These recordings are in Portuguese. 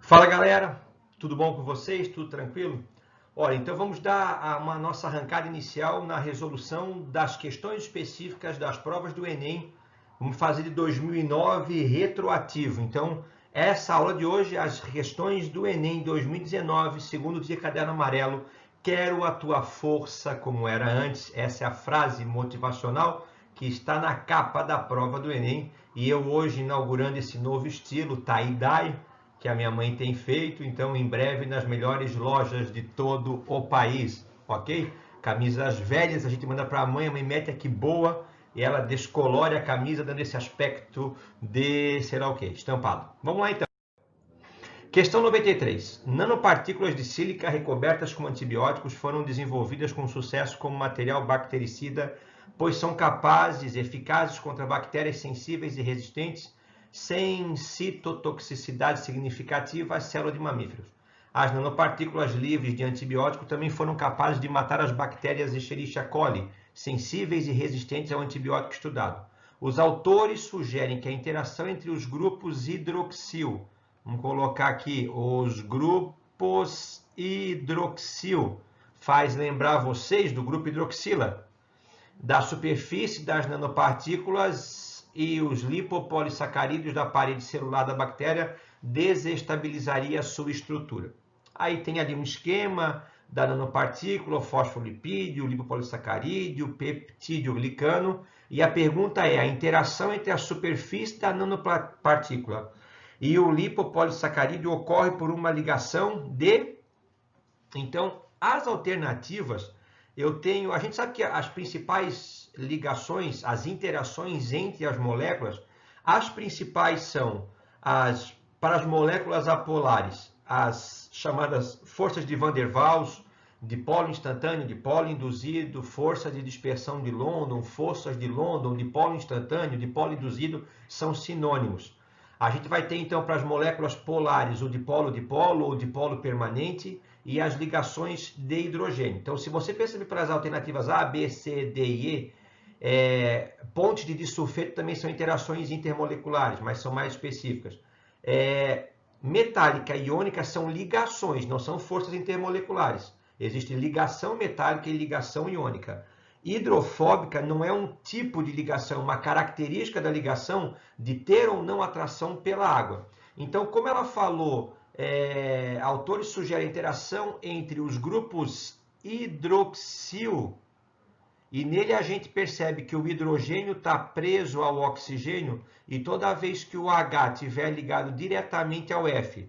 Fala galera, tudo bom com vocês? Tudo tranquilo? Olha, então vamos dar uma nossa arrancada inicial na resolução das questões específicas das provas do Enem. Vamos fazer de 2009 retroativo. Então, essa aula de hoje, as questões do Enem 2019, segundo dia caderno amarelo. Quero a tua força como era antes. Essa é a frase motivacional que está na capa da prova do Enem. E eu hoje inaugurando esse novo estilo, tie-dye, que a minha mãe tem feito, então em breve nas melhores lojas de todo o país, ok? Camisas velhas a gente manda para a mãe mete aqui boa e ela descolore a camisa dando esse aspecto de sei lá o que, estampado. Vamos lá então. Questão 93. Nanopartículas de sílica recobertas com antibióticos foram desenvolvidas com sucesso como material bactericida, pois são eficazes contra bactérias sensíveis e resistentes, sem citotoxicidade significativa às células de mamíferos. As nanopartículas livres de antibiótico também foram capazes de matar as bactérias Escherichia coli, sensíveis e resistentes ao antibiótico estudado. Os autores sugerem que a interação entre os grupos hidroxil, vamos colocar aqui, os grupos hidroxil, faz lembrar vocês do grupo hidroxila, da superfície das nanopartículas e os lipopolissacarídeos da parede celular da bactéria desestabilizaria a sua estrutura. Aí tem ali um esquema da nanopartícula, o fosfolipídio, o lipopolissacarídeo, o peptídeo glicano, e a pergunta é: a interação entre a superfície da nanopartícula e o lipopolissacarídeo ocorre por uma ligação de... Então, as alternativas, a gente sabe que as principais ligações, as interações entre as moléculas, as principais são, para as moléculas apolares, as chamadas forças de Van der Waals, dipolo instantâneo, dipolo induzido, força de dispersão de London, forças de London, dipolo instantâneo, dipolo induzido, são sinônimos. A gente vai ter, então, para as moléculas polares, o dipolo-dipolo ou dipolo permanente e as ligações de hidrogênio. Então, se você perceber para as alternativas A, B, C, D e E, pontes de disulfeto também são interações intermoleculares, mas são mais específicas. Metálica e iônica são ligações, não são forças intermoleculares. Existe ligação metálica e ligação iônica. Hidrofóbica não é um tipo de ligação, uma característica da ligação de ter ou não atração pela água. Então, como ela falou, autores sugerem interação entre os grupos hidroxil, e nele a gente percebe que o hidrogênio está preso ao oxigênio, e toda vez que o H estiver ligado diretamente ao F,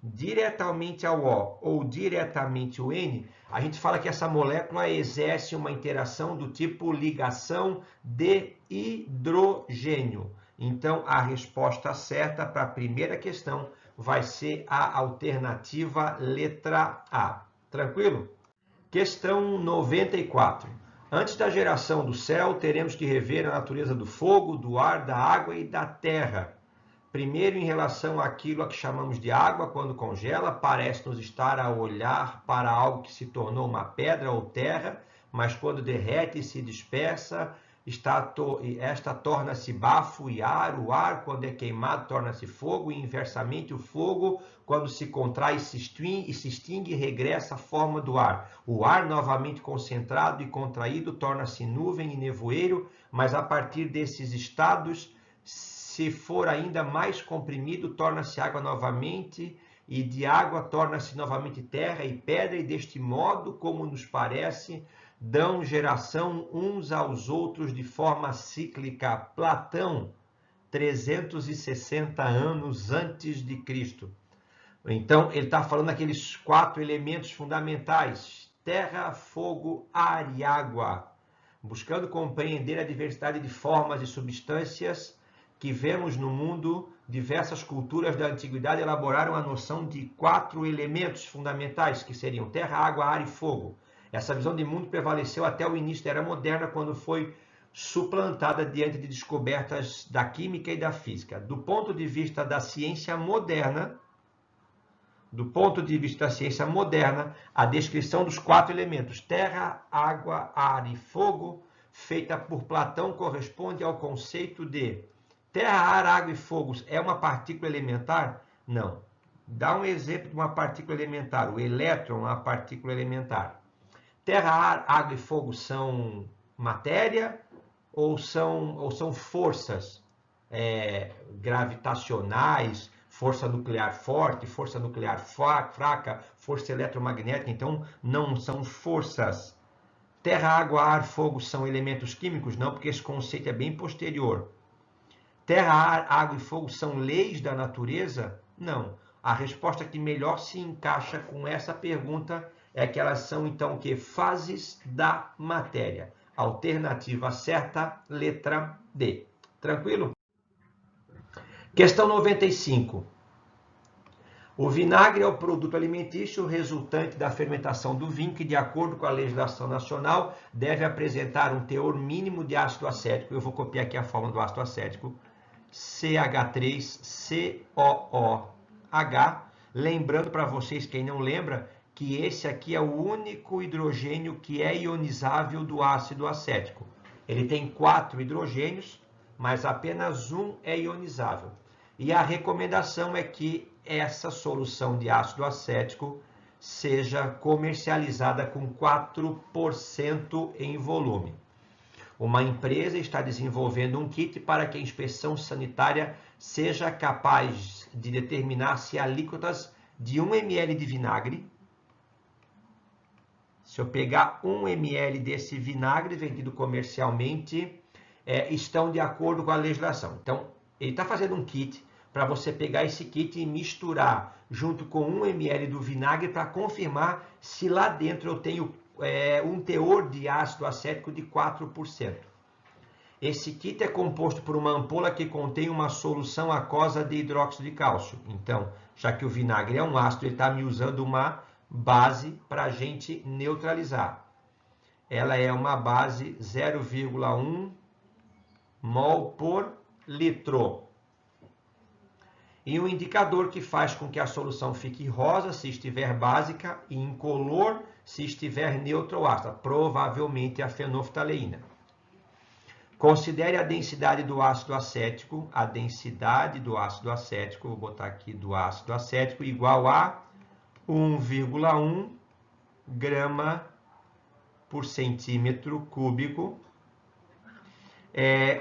diretamente ao O ou diretamente ao N, a gente fala que essa molécula exerce uma interação do tipo ligação de hidrogênio. Então, a resposta certa para a primeira questão vai ser a alternativa letra A. Tranquilo? Questão 94. Antes da geração do céu, teremos que rever a natureza do fogo, do ar, da água e da terra. Primeiro, em relação àquilo a que chamamos de água, quando congela, parece-nos estar a olhar para algo que se tornou uma pedra ou terra, mas quando derrete e se dispersa, esta torna-se bafo e ar. O ar, quando é queimado, torna-se fogo, e inversamente o fogo, quando se contrai e se extingue, regressa à forma do ar. O ar, novamente concentrado e contraído, torna-se nuvem e nevoeiro, mas a partir desses estados, se for ainda mais comprimido, torna-se água novamente, e de água torna-se novamente terra e pedra, e deste modo, como nos parece, dão geração uns aos outros de forma cíclica. Platão, 360 anos antes de Cristo. Então, ele está falando daqueles 4 elementos fundamentais: terra, fogo, ar e água, buscando compreender a diversidade de formas e substâncias que vemos no mundo. Diversas culturas da antiguidade elaboraram a noção de 4 elementos fundamentais, que seriam terra, água, ar e fogo. Essa visão de mundo prevaleceu até o início da Era Moderna, quando foi suplantada diante de descobertas da química e da física. Do ponto de vista da ciência moderna, a descrição dos 4 elementos, terra, água, ar e fogo, feita por Platão, corresponde ao conceito de terra, ar, água e fogo é uma partícula elementar? Não. Dá um exemplo de uma partícula elementar. O elétron é uma partícula elementar. Terra, ar, água e fogo são matéria ou são forças gravitacionais, força nuclear forte, força nuclear fraca, força eletromagnética? Então, não são forças. Terra, água, ar, fogo são elementos químicos? Não, porque esse conceito é bem posterior. Terra, ar, água e fogo são leis da natureza? Não. A resposta que melhor se encaixa com essa pergunta é que elas são, então, o quê? Fases da matéria. Alternativa certa, letra D. Tranquilo? Questão 95. O vinagre é o produto alimentício resultante da fermentação do vinho que, de acordo com a legislação nacional, deve apresentar um teor mínimo de ácido acético. Eu vou copiar aqui a fórmula do ácido acético. CH3COOH. Lembrando para vocês, quem não lembra, que esse aqui é o único hidrogênio que é ionizável do ácido acético. Ele tem 4 hidrogênios, mas apenas um é ionizável. E a recomendação é que essa solução de ácido acético seja comercializada com 4% em volume. Uma empresa está desenvolvendo um kit para que a inspeção sanitária seja capaz de determinar se alíquotas de 1 ml de vinagre, se eu pegar 1 ml desse vinagre vendido comercialmente, estão de acordo com a legislação. Então, ele está fazendo um kit para você pegar esse kit e misturar junto com 1 ml do vinagre para confirmar se lá dentro eu tenho um teor de ácido acético de 4%. Esse kit é composto por uma ampola que contém uma solução aquosa de hidróxido de cálcio. Então, já que o vinagre é um ácido, ele está me usando uma base para a gente neutralizar. Ela é uma base 0,1 mol por litro. E um indicador que faz com que a solução fique rosa se estiver básica e incolor se estiver neutra ou ácida, provavelmente a fenolftaleína. Considere a densidade do ácido acético. A densidade do ácido acético, vou botar aqui do ácido acético, igual a 1,1 grama por centímetro cúbico.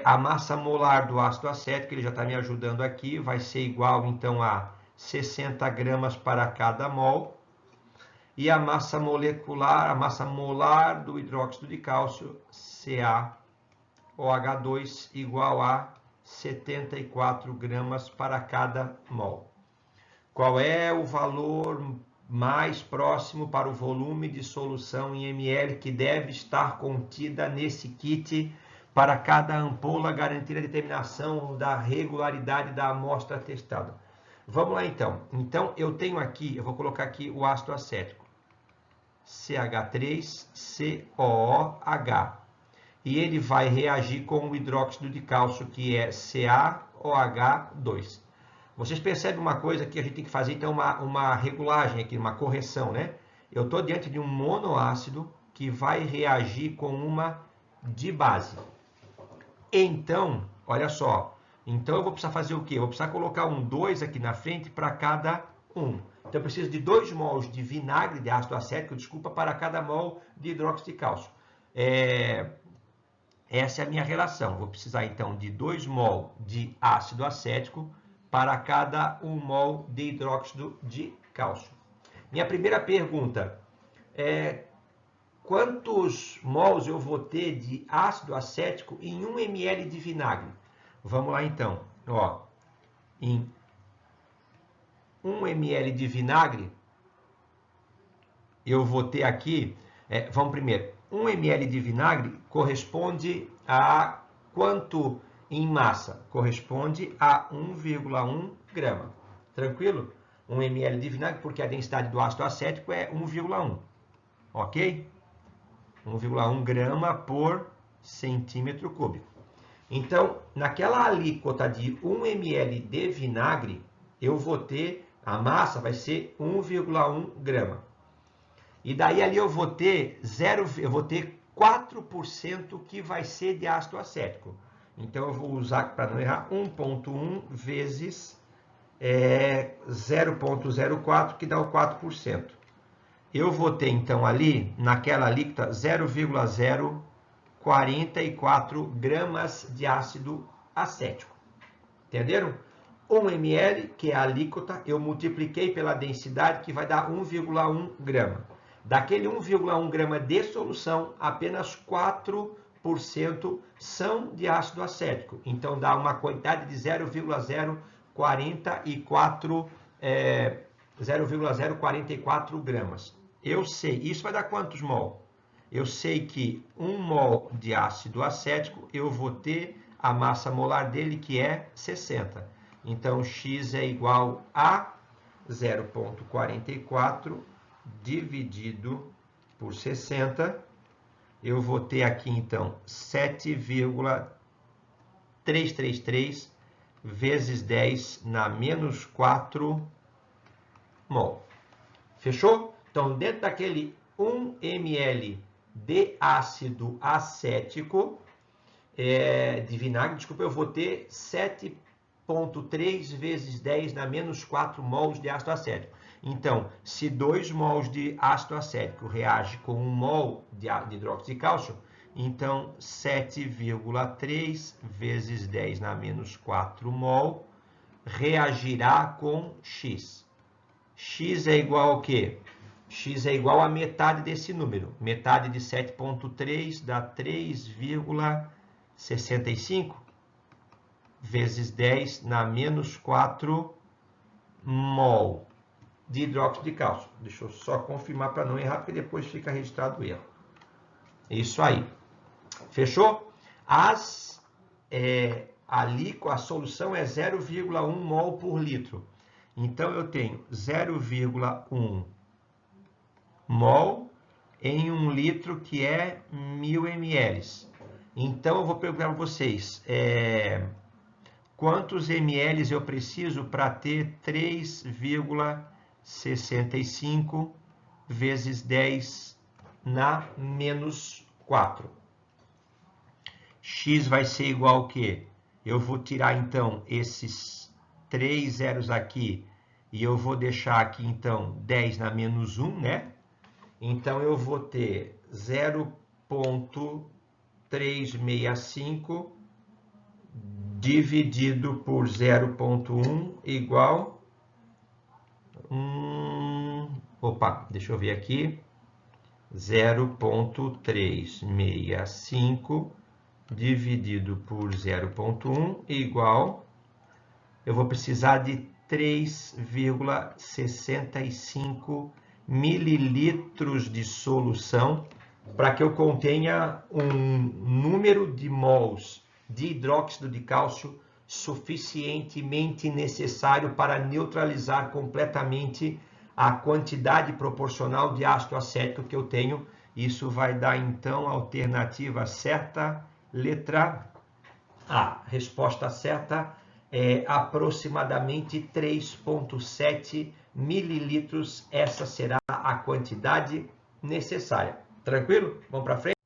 A massa molar do ácido acético, ele já está me ajudando aqui, vai ser igual então a 60 gramas para cada mol. E a massa molecular, a massa molar do hidróxido de cálcio, CaOH2, igual a 74 gramas para cada mol. Qual é o valor mais próximo para o volume de solução em ml que deve estar contida nesse kit para cada ampola, garantir a determinação da regularidade da amostra testada? Vamos lá então. Então eu tenho aqui, eu vou colocar aqui o ácido acético, CH3COOH, e ele vai reagir com o hidróxido de cálcio, que é CaOH2. Vocês percebem uma coisa que a gente tem que fazer, então, uma regulagem aqui, uma correção, né? Eu estou diante de um monoácido que vai reagir com uma dibase. Então, olha só, então eu vou precisar fazer o quê? Eu vou precisar colocar um 2 aqui na frente para cada um. Então eu preciso de 2 mols de vinagre de ácido acético, desculpa, para cada mol de hidróxido de cálcio. Essa é a minha relação. Vou precisar então de 2 mol de ácido acético para cada 1 mol de hidróxido de cálcio. Minha primeira pergunta é: quantos mols eu vou ter de ácido acético em 1 ml de vinagre? Vamos lá então. Ó, em 1 ml de vinagre, eu vou ter aqui, vamos primeiro, 1 ml de vinagre corresponde a quanto em massa? Corresponde a 1,1 grama. Tranquilo? 1 ml de vinagre, porque a densidade do ácido acético é 1,1. Ok? 1,1 grama por centímetro cúbico. Então, naquela alíquota de 1 ml de vinagre, eu vou ter, a massa vai ser 1,1 grama. E daí ali eu vou ter 4% que vai ser de ácido acético. Então eu vou usar, para não errar, 1,1 vezes 0,04, que dá o 4%. Eu vou ter, então, ali, naquela alíquota, 0,044 gramas de ácido acético. Entenderam? 1 ml, que é a alíquota, eu multipliquei pela densidade, que vai dar 1,1 grama. Daquele 1,1 grama de solução, apenas 4% são de ácido acético. Então, dá uma quantidade de 0,044 gramas. Eu sei, isso vai dar quantos mol? Eu sei que 1 mol de ácido acético, eu vou ter a massa molar dele, que é 60. Então, X é igual a 0,44 dividido por 60. Eu vou ter aqui, então, 7,333 vezes 10 na menos 4 mol. Fechou? Então, dentro daquele 1 ml de ácido acético, de vinagre, desculpa, eu vou ter 7,3 vezes 10 na menos 4 mols de ácido acético. Então, se 2 mols de ácido acético reage com 1 mol de hidróxido de cálcio, então 7,3 vezes 10 na menos 4 mol reagirá com X. X é igual ao quê? X é igual a metade desse número. Metade de 7,3 dá 3,65 vezes 10 na menos 4 mol de hidróxido de cálcio. Deixa eu só confirmar para não errar, porque depois fica registrado o erro. Isso aí. Fechou? A solução é 0,1 mol por litro. Então, eu tenho 0,1 mol em 1 litro, que é 1000 ml. Então, eu vou perguntar para vocês, quantos ml eu preciso para ter 3,65 vezes 10 na menos 4? X vai ser igual ao quê? Eu vou tirar, então, esses 3 zeros aqui e eu vou deixar aqui, então, 10 na menos 1, né? Então, eu vou ter 0,365 dividido por 0,1 igual... deixa eu ver aqui. 0,365 dividido por 0,1 igual... Eu vou precisar de 3,65 mililitros de solução para que eu contenha um número de mols de hidróxido de cálcio suficientemente necessário para neutralizar completamente a quantidade proporcional de ácido acético que eu tenho. Isso vai dar, então, a alternativa certa, letra A. Resposta certa é aproximadamente 3,7 mililitros. Essa será a quantidade necessária. Tranquilo? Vamos para frente?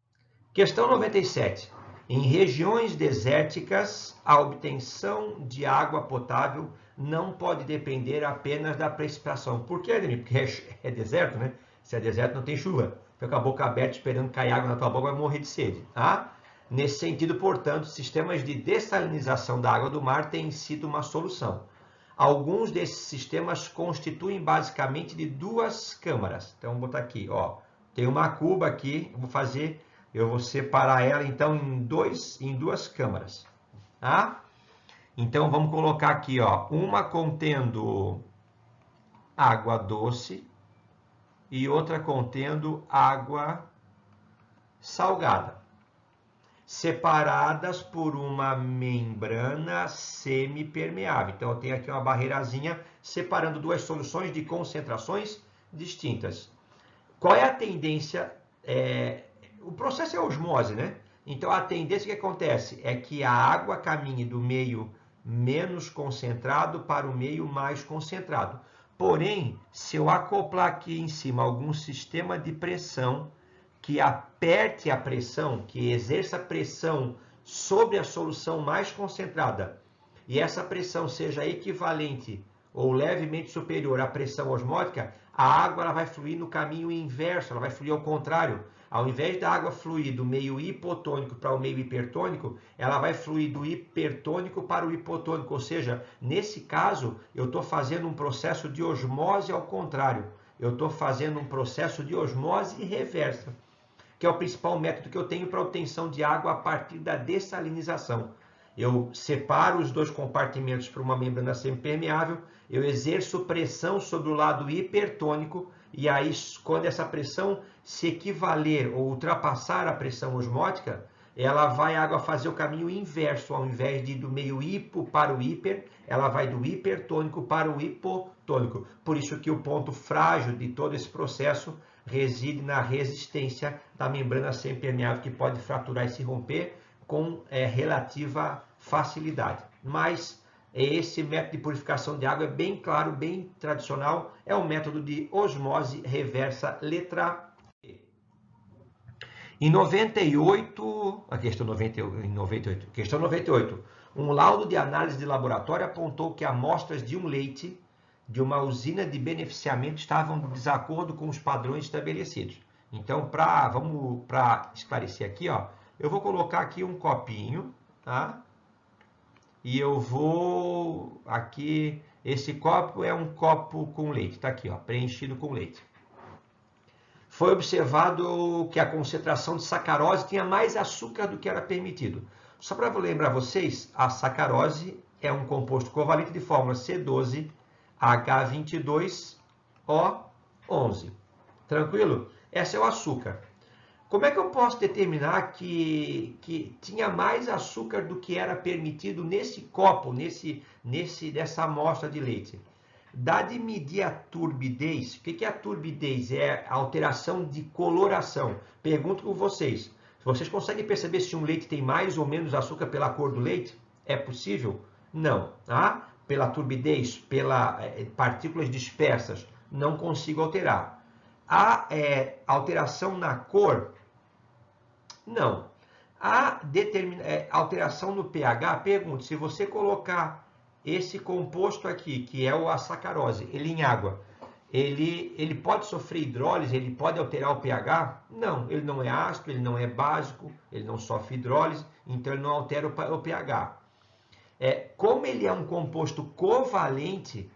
Questão 97. Em regiões desérticas, a obtenção de água potável não pode depender apenas da precipitação. Por quê, Ademir? Porque é deserto, né? Se é deserto, não tem chuva. Fica com a boca aberta esperando cair água na tua boca, vai morrer de sede. Tá? Nesse sentido, portanto, sistemas de dessalinização da água do mar têm sido uma solução. Alguns desses sistemas constituem basicamente de 2 câmaras. Então, vamos botar aqui, ó. Tem uma cuba aqui, eu vou separar ela, então, em duas câmaras. Tá? Então, vamos colocar aqui, ó, uma contendo água doce e outra contendo água salgada, separadas por uma membrana semipermeável. Então, eu tenho aqui uma barreirazinha separando duas soluções de concentrações distintas. Qual é a tendência? O processo é osmose, né? Então, a tendência que acontece é que a água caminhe do meio menos concentrado para o meio mais concentrado. Porém, se eu acoplar aqui em cima algum sistema de pressão que aperte a pressão, que exerça pressão sobre a solução mais concentrada, e essa pressão seja equivalente ou levemente superior à pressão osmótica, a água ela vai fluir no caminho inverso, ela vai fluir ao contrário. Ao invés da água fluir do meio hipotônico para o meio hipertônico, ela vai fluir do hipertônico para o hipotônico. Ou seja, nesse caso, eu estou fazendo um processo de osmose ao contrário. Eu estou fazendo um processo de osmose reversa, que é o principal método que eu tenho para obtenção de água a partir da dessalinização. Eu separo os dois compartimentos para uma membrana semipermeável, eu exerço pressão sobre o lado hipertônico, e aí, quando essa pressão se equivaler ou ultrapassar a pressão osmótica, a água fazer o caminho inverso. Ao invés de ir do meio hipo para o hiper, ela vai do hipertônico para o hipotônico. Por isso que o ponto frágil de todo esse processo reside na resistência da membrana semipermeável, que pode fraturar e se romper com relativa facilidade. Mas esse método de purificação de água é bem claro, bem tradicional, é o método de osmose reversa, letra E. Em 98, questão 98, um laudo de análise de laboratório apontou que amostras de um leite de uma usina de beneficiamento estavam em desacordo com os padrões estabelecidos. Então, para esclarecer aqui, ó, eu vou colocar aqui um copinho, tá? E eu vou aqui, esse copo é um copo com leite, tá aqui, ó, preenchido com leite. Foi observado que a concentração de sacarose tinha mais açúcar do que era permitido. Só para lembrar vocês, a sacarose é um composto covalente de fórmula C12H22O11. Tranquilo? Esse é o açúcar. Como é que eu posso determinar que tinha mais açúcar do que era permitido nesse copo, dessa amostra de leite? Dá de medir a turbidez. O que é a turbidez? É a alteração de coloração. Pergunto com vocês. Vocês conseguem perceber se um leite tem mais ou menos açúcar pela cor do leite? É possível? Não. Tá? Pela turbidez, pelas partículas dispersas, não consigo alterar. A alteração na cor, não. A alteração no pH, pergunto, se você colocar esse composto aqui, que é a sacarose, ele em água, ele pode sofrer hidrólise, ele pode alterar o pH? Não, ele não é ácido, ele não é básico, ele não sofre hidrólise, então ele não altera o pH. Como ele é um composto covalente,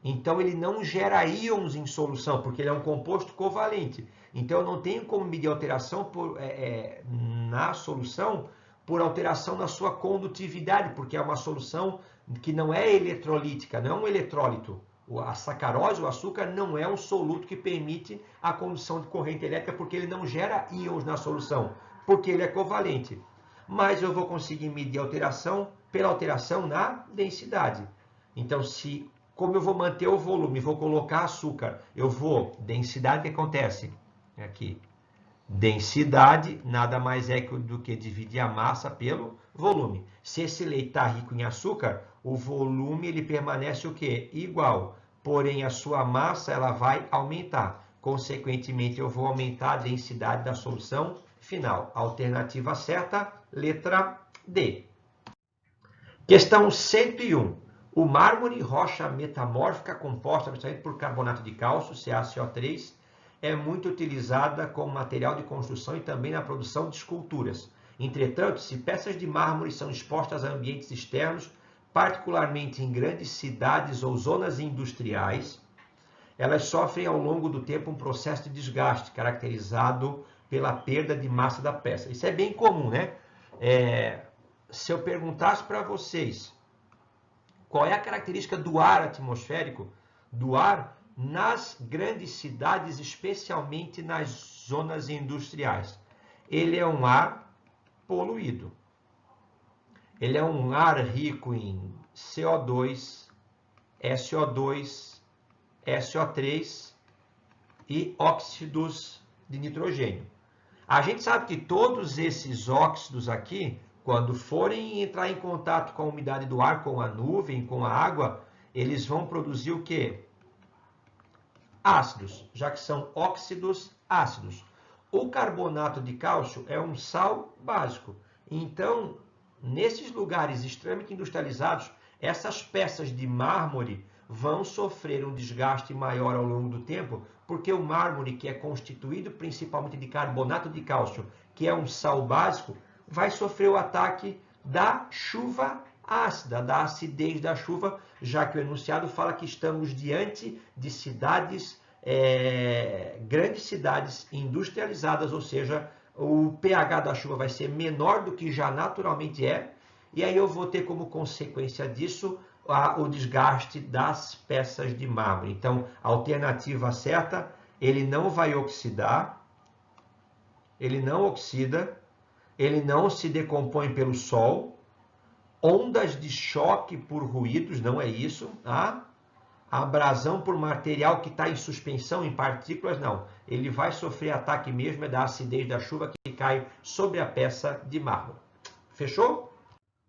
então ele não gera íons em solução, porque ele é um composto covalente. Então eu não tenho como medir alteração na solução por alteração na sua condutividade, porque é uma solução que não é eletrolítica, não é um eletrólito. A sacarose, o açúcar, não é um soluto que permite a condução de corrente elétrica, porque ele não gera íons na solução, porque ele é covalente. Mas eu vou conseguir medir a alteração pela alteração na densidade. Então, como eu vou manter o volume, vou colocar açúcar, densidade, o que acontece? Aqui, densidade nada mais é do que dividir a massa pelo volume. Se esse leite está rico em açúcar, o volume ele permanece o quê? Igual, porém a sua massa ela vai aumentar. Consequentemente, eu vou aumentar a densidade da solução final. Alternativa certa, letra D. Questão 101. O mármore, rocha metamórfica composta principalmente por carbonato de cálcio, CaCO3, é muito utilizada como material de construção e também na produção de esculturas. Entretanto, se peças de mármore são expostas a ambientes externos, particularmente em grandes cidades ou zonas industriais, elas sofrem ao longo do tempo um processo de desgaste, caracterizado pela perda de massa da peça. Isso é bem comum, né? Se eu perguntasse para vocês qual é a característica do ar atmosférico, do ar nas grandes cidades, especialmente nas zonas industriais, ele é um ar poluído. Ele é um ar rico em CO2, SO2, SO3 e óxidos de nitrogênio. A gente sabe que todos esses óxidos aqui, quando forem entrar em contato com a umidade do ar, com a nuvem, com a água, eles vão produzir o quê? Ácidos, já que são óxidos ácidos. O carbonato de cálcio é um sal básico. Então, nesses lugares extremamente industrializados, essas peças de mármore vão sofrer um desgaste maior ao longo do tempo, porque o mármore, que é constituído principalmente de carbonato de cálcio, que é um sal básico, vai sofrer o ataque da chuva ácida, da acidez da chuva, já que o enunciado fala que estamos diante de cidades, grandes cidades industrializadas, ou seja, o pH da chuva vai ser menor do que já naturalmente é, e aí eu vou ter como consequência disso o desgaste das peças de mármore. Então, a alternativa certa, ele não vai oxidar, ele não oxida, ele não se decompõe pelo sol, ondas de choque por ruídos, não é isso, tá? Abrasão por material que está em suspensão, em partículas, não. Ele vai sofrer ataque mesmo, é da acidez da chuva que cai sobre a peça de mármore. Fechou?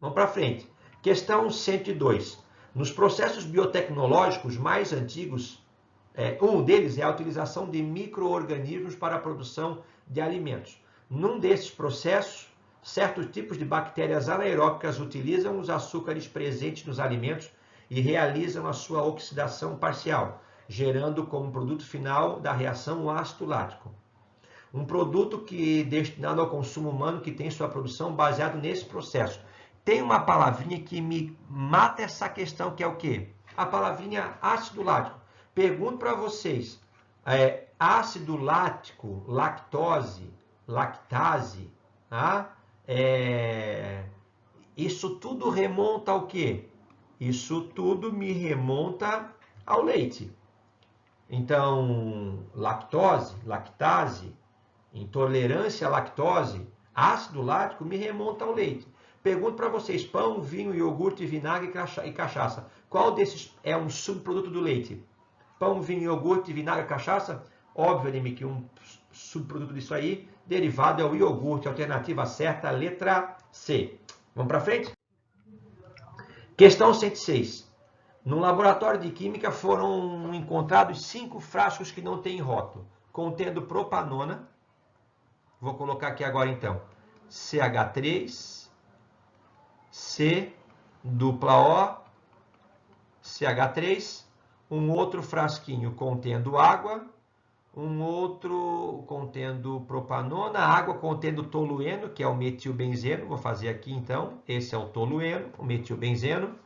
Vamos para frente. Questão 102. Nos processos biotecnológicos mais antigos, um deles é a utilização de micro-organismos para a produção de alimentos. Num desses processos, certos tipos de bactérias anaeróbicas utilizam os açúcares presentes nos alimentos e realizam a sua oxidação parcial, gerando como produto final da reação o ácido lático. Um produto que destinado ao consumo humano que tem sua produção baseado nesse processo. Tem uma palavrinha que me mata essa questão, que é o quê? A palavrinha ácido lático. Pergunto para vocês, ácido lático, lactose, lactase, tá? Isso tudo remonta ao quê? Isso tudo me remonta ao leite. Então, lactose, lactase, intolerância à lactose, ácido lático me remonta ao leite. Pergunto para vocês, pão, vinho, iogurte, vinagre e cachaça. Qual desses é um subproduto do leite? Pão, vinho, iogurte, vinagre, cachaça? Óbvio, Ademir, que um subproduto disso aí, derivado é o iogurte. Alternativa certa, letra C. Vamos para frente? Questão 106. No laboratório de química foram encontrados 5 frascos que não têm rótulo, contendo propanona. Vou colocar aqui agora então. CH3, C, dupla O, CH3, um outro frasquinho contendo água, um outro contendo propanona, água contendo tolueno, que é o metilbenzeno, vou fazer aqui então, esse é o tolueno, o metilbenzeno,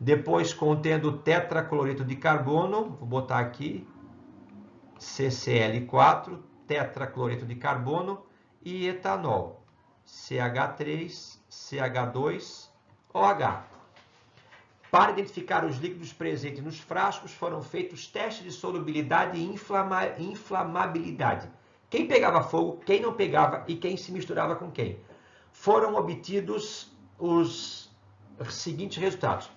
depois contendo tetracloreto de carbono, vou botar aqui, CCl4, tetracloreto de carbono, e etanol, CH3, CH2, OH. Para identificar os líquidos presentes nos frascos, foram feitos testes de solubilidade e inflamabilidade. Quem pegava fogo, quem não pegava e quem se misturava com quem. Foram obtidos os seguintes resultados.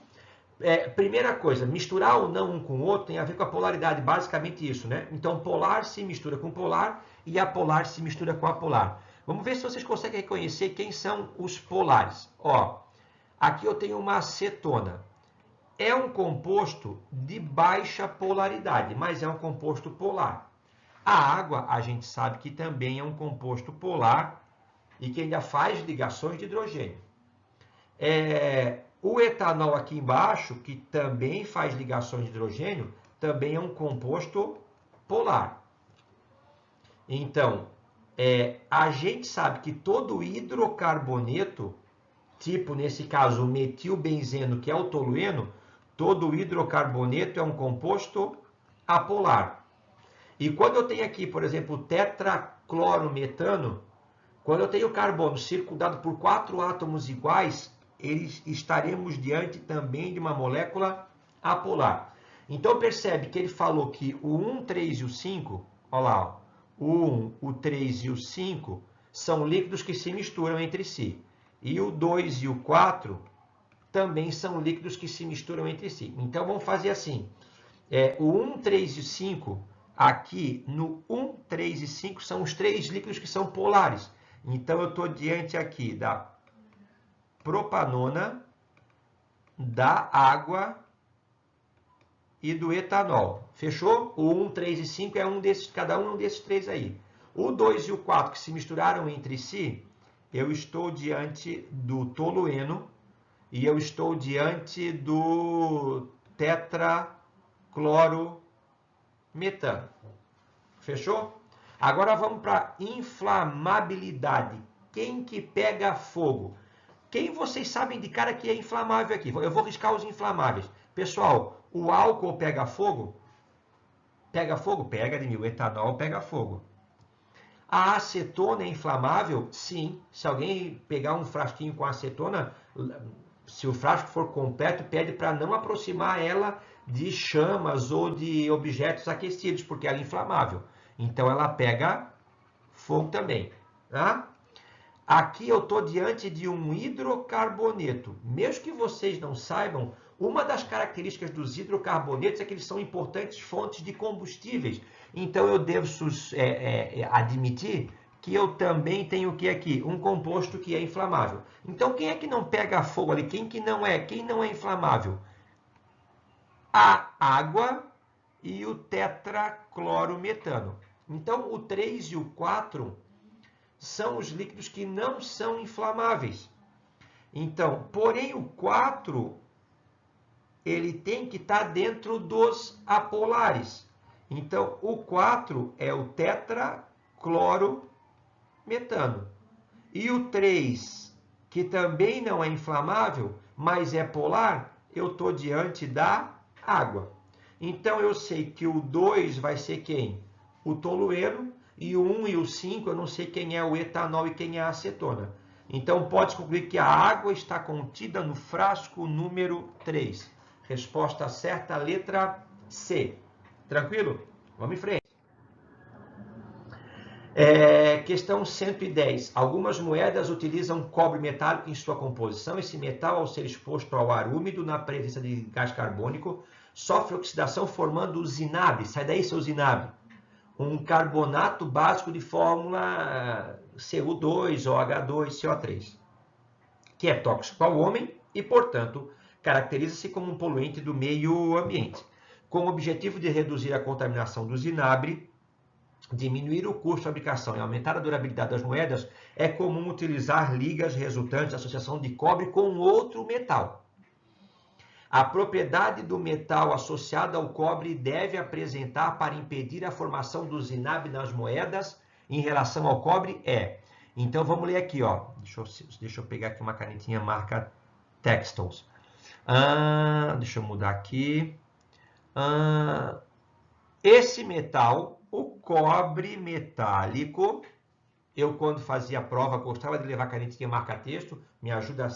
Primeira coisa, misturar ou não um com o outro tem a ver com a polaridade, basicamente isso, né? Então, polar se mistura com polar e apolar se mistura com apolar. Vamos ver se vocês conseguem reconhecer quem são os polares. Ó, aqui eu tenho uma acetona. É um composto de baixa polaridade, mas é um composto polar. A água, a gente sabe que também é um composto polar e que ainda faz ligações de hidrogênio. O etanol aqui embaixo, que também faz ligações de hidrogênio, também é um composto polar. Então, a gente sabe que todo hidrocarboneto, tipo nesse caso o metilbenzeno, que é o tolueno, todo hidrocarboneto é um composto apolar. E quando eu tenho aqui, por exemplo, tetraclorometano, quando eu tenho carbono circundado por 4 átomos iguais, estaremos diante também de uma molécula apolar. Então percebe que ele falou que o 1, 3 e o 5, olha lá, o 1, o 3 e o 5 são líquidos que se misturam entre si. E o 2 e o 4 também são líquidos que se misturam entre si. Então vamos fazer assim. O 1, 3 e 5, aqui no 1, 3 e 5 são os 3 líquidos que são polares. Então eu estou diante aqui da propanona, da água e do etanol. Fechou? O 1, 3 e 5 é cada um desses 3 aí. O 2 e o 4 que se misturaram entre si, eu estou diante do tolueno e eu estou diante do tetracloreto clorometano. Fechou? Agora vamos para inflamabilidade. Quem que pega fogo? Quem vocês sabem de cara que é inflamável aqui? Eu vou riscar os inflamáveis. Pessoal, o álcool pega fogo? Pega fogo? Pega, Ademir. O etanol pega fogo. A acetona é inflamável? Sim. Se alguém pegar um frasquinho com acetona, se o frasco for completo, pede para não aproximar ela de chamas ou de objetos aquecidos, porque ela é inflamável. Então ela pega fogo também. Tá? Aqui eu estou diante de um hidrocarboneto. Mesmo que vocês não saibam, uma das características dos hidrocarbonetos é que eles são importantes fontes de combustíveis. Então eu devo admitir que eu também tenho o que aqui? Um composto que é inflamável. Então quem é que não pega fogo ali? Quem não é inflamável? A água e o tetraclorometano. Então o 3 e o 4 são os líquidos que não são inflamáveis. Então, porém o 4 ele tem que estar dentro dos apolares. Então, o 4 é o tetraclorometano. E o 3, que também não é inflamável, mas é polar, eu estou diante da água. Então, eu sei que o 2 vai ser quem? O tolueno. E o 1 e o 5, eu não sei quem é o etanol e quem é a acetona. Então, pode concluir que a água está contida no frasco número 3. Resposta certa, letra C. Tranquilo? Vamos em frente. Questão 110. Algumas moedas utilizam cobre metálico em sua composição. Esse metal, ao ser exposto ao ar úmido, na presença de gás carbônico, sofre oxidação formando o zinabre. Sai daí, seu zinabre. Um carbonato básico de fórmula Cu2, OH2, CO3, que é tóxico ao homem e, portanto, caracteriza-se como um poluente do meio ambiente. Com o objetivo de reduzir a contaminação do zinabre, diminuir o custo de fabricação e aumentar a durabilidade das moedas, é comum utilizar ligas resultantes da associação de cobre com outro metal. A propriedade do metal associado ao cobre deve apresentar para impedir a formação do zinabre nas moedas em relação ao cobre é. Então vamos ler aqui, ó. Deixa eu pegar aqui uma canetinha marca Textiles. Deixa eu mudar aqui. Esse metal, o cobre metálico, eu quando fazia a prova gostava de levar canetinha marca texto, me ajuda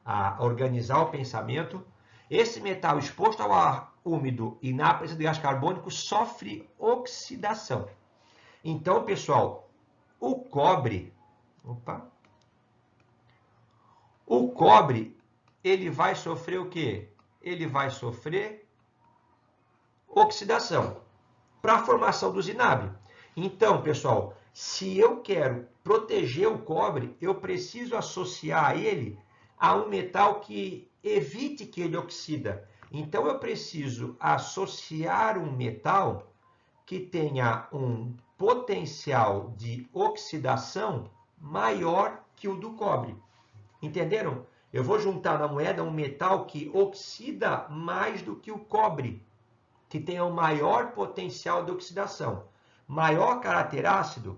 a organizar o pensamento. Esse metal exposto ao ar úmido e na presença de gás carbônico sofre oxidação. Então, pessoal, o cobre, ele vai sofrer o quê? Ele vai sofrer oxidação para a formação do zinabre. Então, pessoal, se eu quero proteger o cobre, eu preciso associar ele a um metal que evite que ele oxida. Então, eu preciso associar um metal que tenha um potencial de oxidação maior que o do cobre. Entenderam? Eu vou juntar na moeda um metal que oxida mais do que o cobre, que tenha um maior potencial de oxidação. Maior caráter ácido?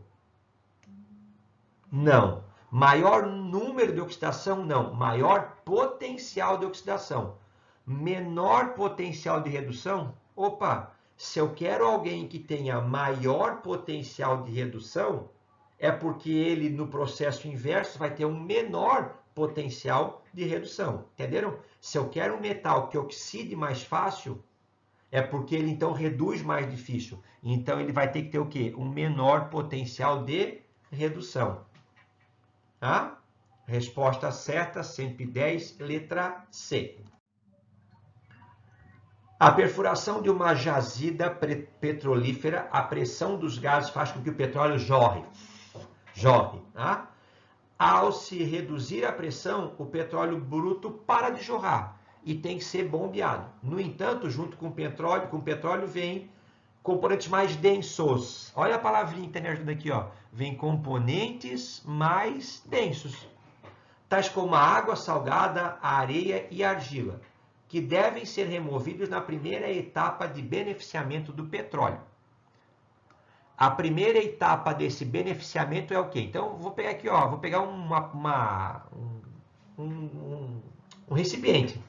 Não. Maior número de oxidação? Não. Maior potencial de oxidação. Menor potencial de redução? Opa! Se eu quero alguém que tenha maior potencial de redução, é porque ele, no processo inverso, vai ter um menor potencial de redução. Entenderam? Se eu quero um metal que oxide mais fácil, é porque ele, então, reduz mais difícil. Então, ele vai ter que ter o quê? Um menor potencial de redução. Tá? Resposta certa, 110, letra C. A perfuração de uma jazida petrolífera, a pressão dos gases faz com que o petróleo jorre. Tá? Ao se reduzir a pressão, o petróleo bruto para de jorrar e tem que ser bombeado. No entanto, junto com o petróleo vem componentes mais densos. Olha a palavrinha que está me ajudando aqui, ó. Vem componentes mais densos, tais como a água salgada, a areia e a argila. que devem ser removidos na primeira etapa de beneficiamento do petróleo. A primeira etapa desse beneficiamento é o quê? Então, vou pegar aqui, ó, vou pegar um recipiente.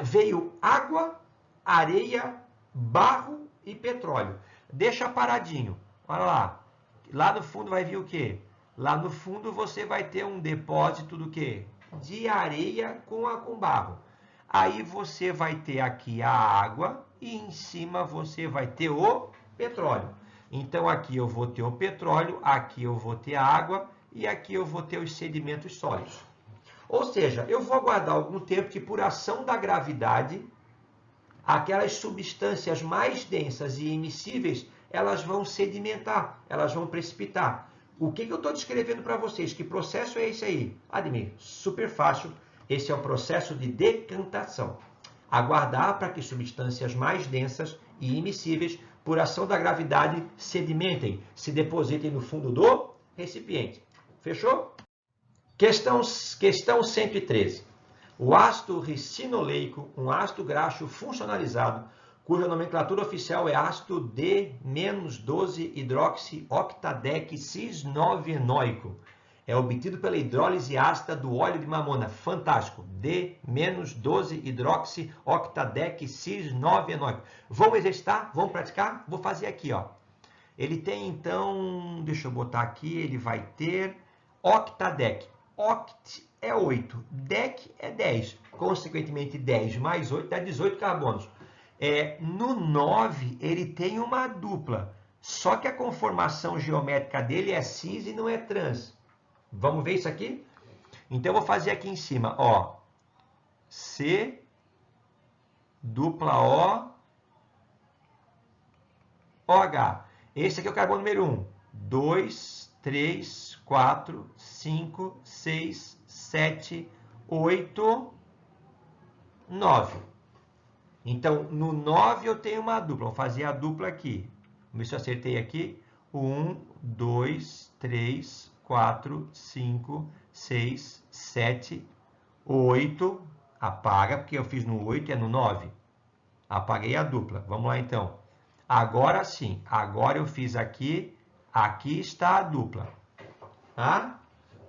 Veio água, areia, barro e petróleo. Deixa paradinho. Olha lá. Lá no fundo vai vir o quê? Lá no fundo você vai ter um depósito do quê? De areia com barro. Aí você vai ter aqui a água e em cima você vai ter o petróleo. Então aqui eu vou ter o petróleo, aqui eu vou ter a água e aqui eu vou ter os sedimentos sólidos. Ou seja, eu vou aguardar algum tempo que por ação da gravidade, aquelas substâncias mais densas e immiscíveis, elas vão sedimentar, elas vão precipitar. O que eu estou descrevendo para vocês? Que processo é esse aí? Admir, super fácil. Esse é o processo de decantação. Aguardar para que substâncias mais densas e immiscíveis, por ação da gravidade, sedimentem, se depositem no fundo do recipiente. Fechou? Questão 113. O ácido ricinoleico, um ácido graxo funcionalizado, cuja nomenclatura oficial é ácido D-12-hidroxioctadec-cis-9-enóico. É obtido pela hidrólise ácida do óleo de mamona. Fantástico. D-12-hidroxioctadec-cis-9-enóico. Vamos exercitar? Vamos praticar? Vou fazer aqui, ó. Ele tem, então, deixa eu botar aqui, ele vai ter octadec. Oct é 8, dec é 10. Consequentemente, 10 mais 8 dá 18 carbonos. No 9, ele tem uma dupla. Só que a conformação geométrica dele é cis e não é trans. Vamos ver isso aqui? Então, eu vou fazer aqui em cima, ó. C, dupla O, OH. Esse aqui é o carbono número 1. 2, 3, 4, 5, 6, 7, 8, 9. Então, no 9 eu tenho uma dupla. Vou fazer a dupla aqui. Vamos ver se eu acertei aqui. 1, 2, 3, 4, 5, 6, 7, 8. Apaga, porque eu fiz no 8 e é no 9. Apaguei a dupla. Vamos lá, então. Agora sim. Agora eu fiz aqui. Aqui está a dupla. Tá?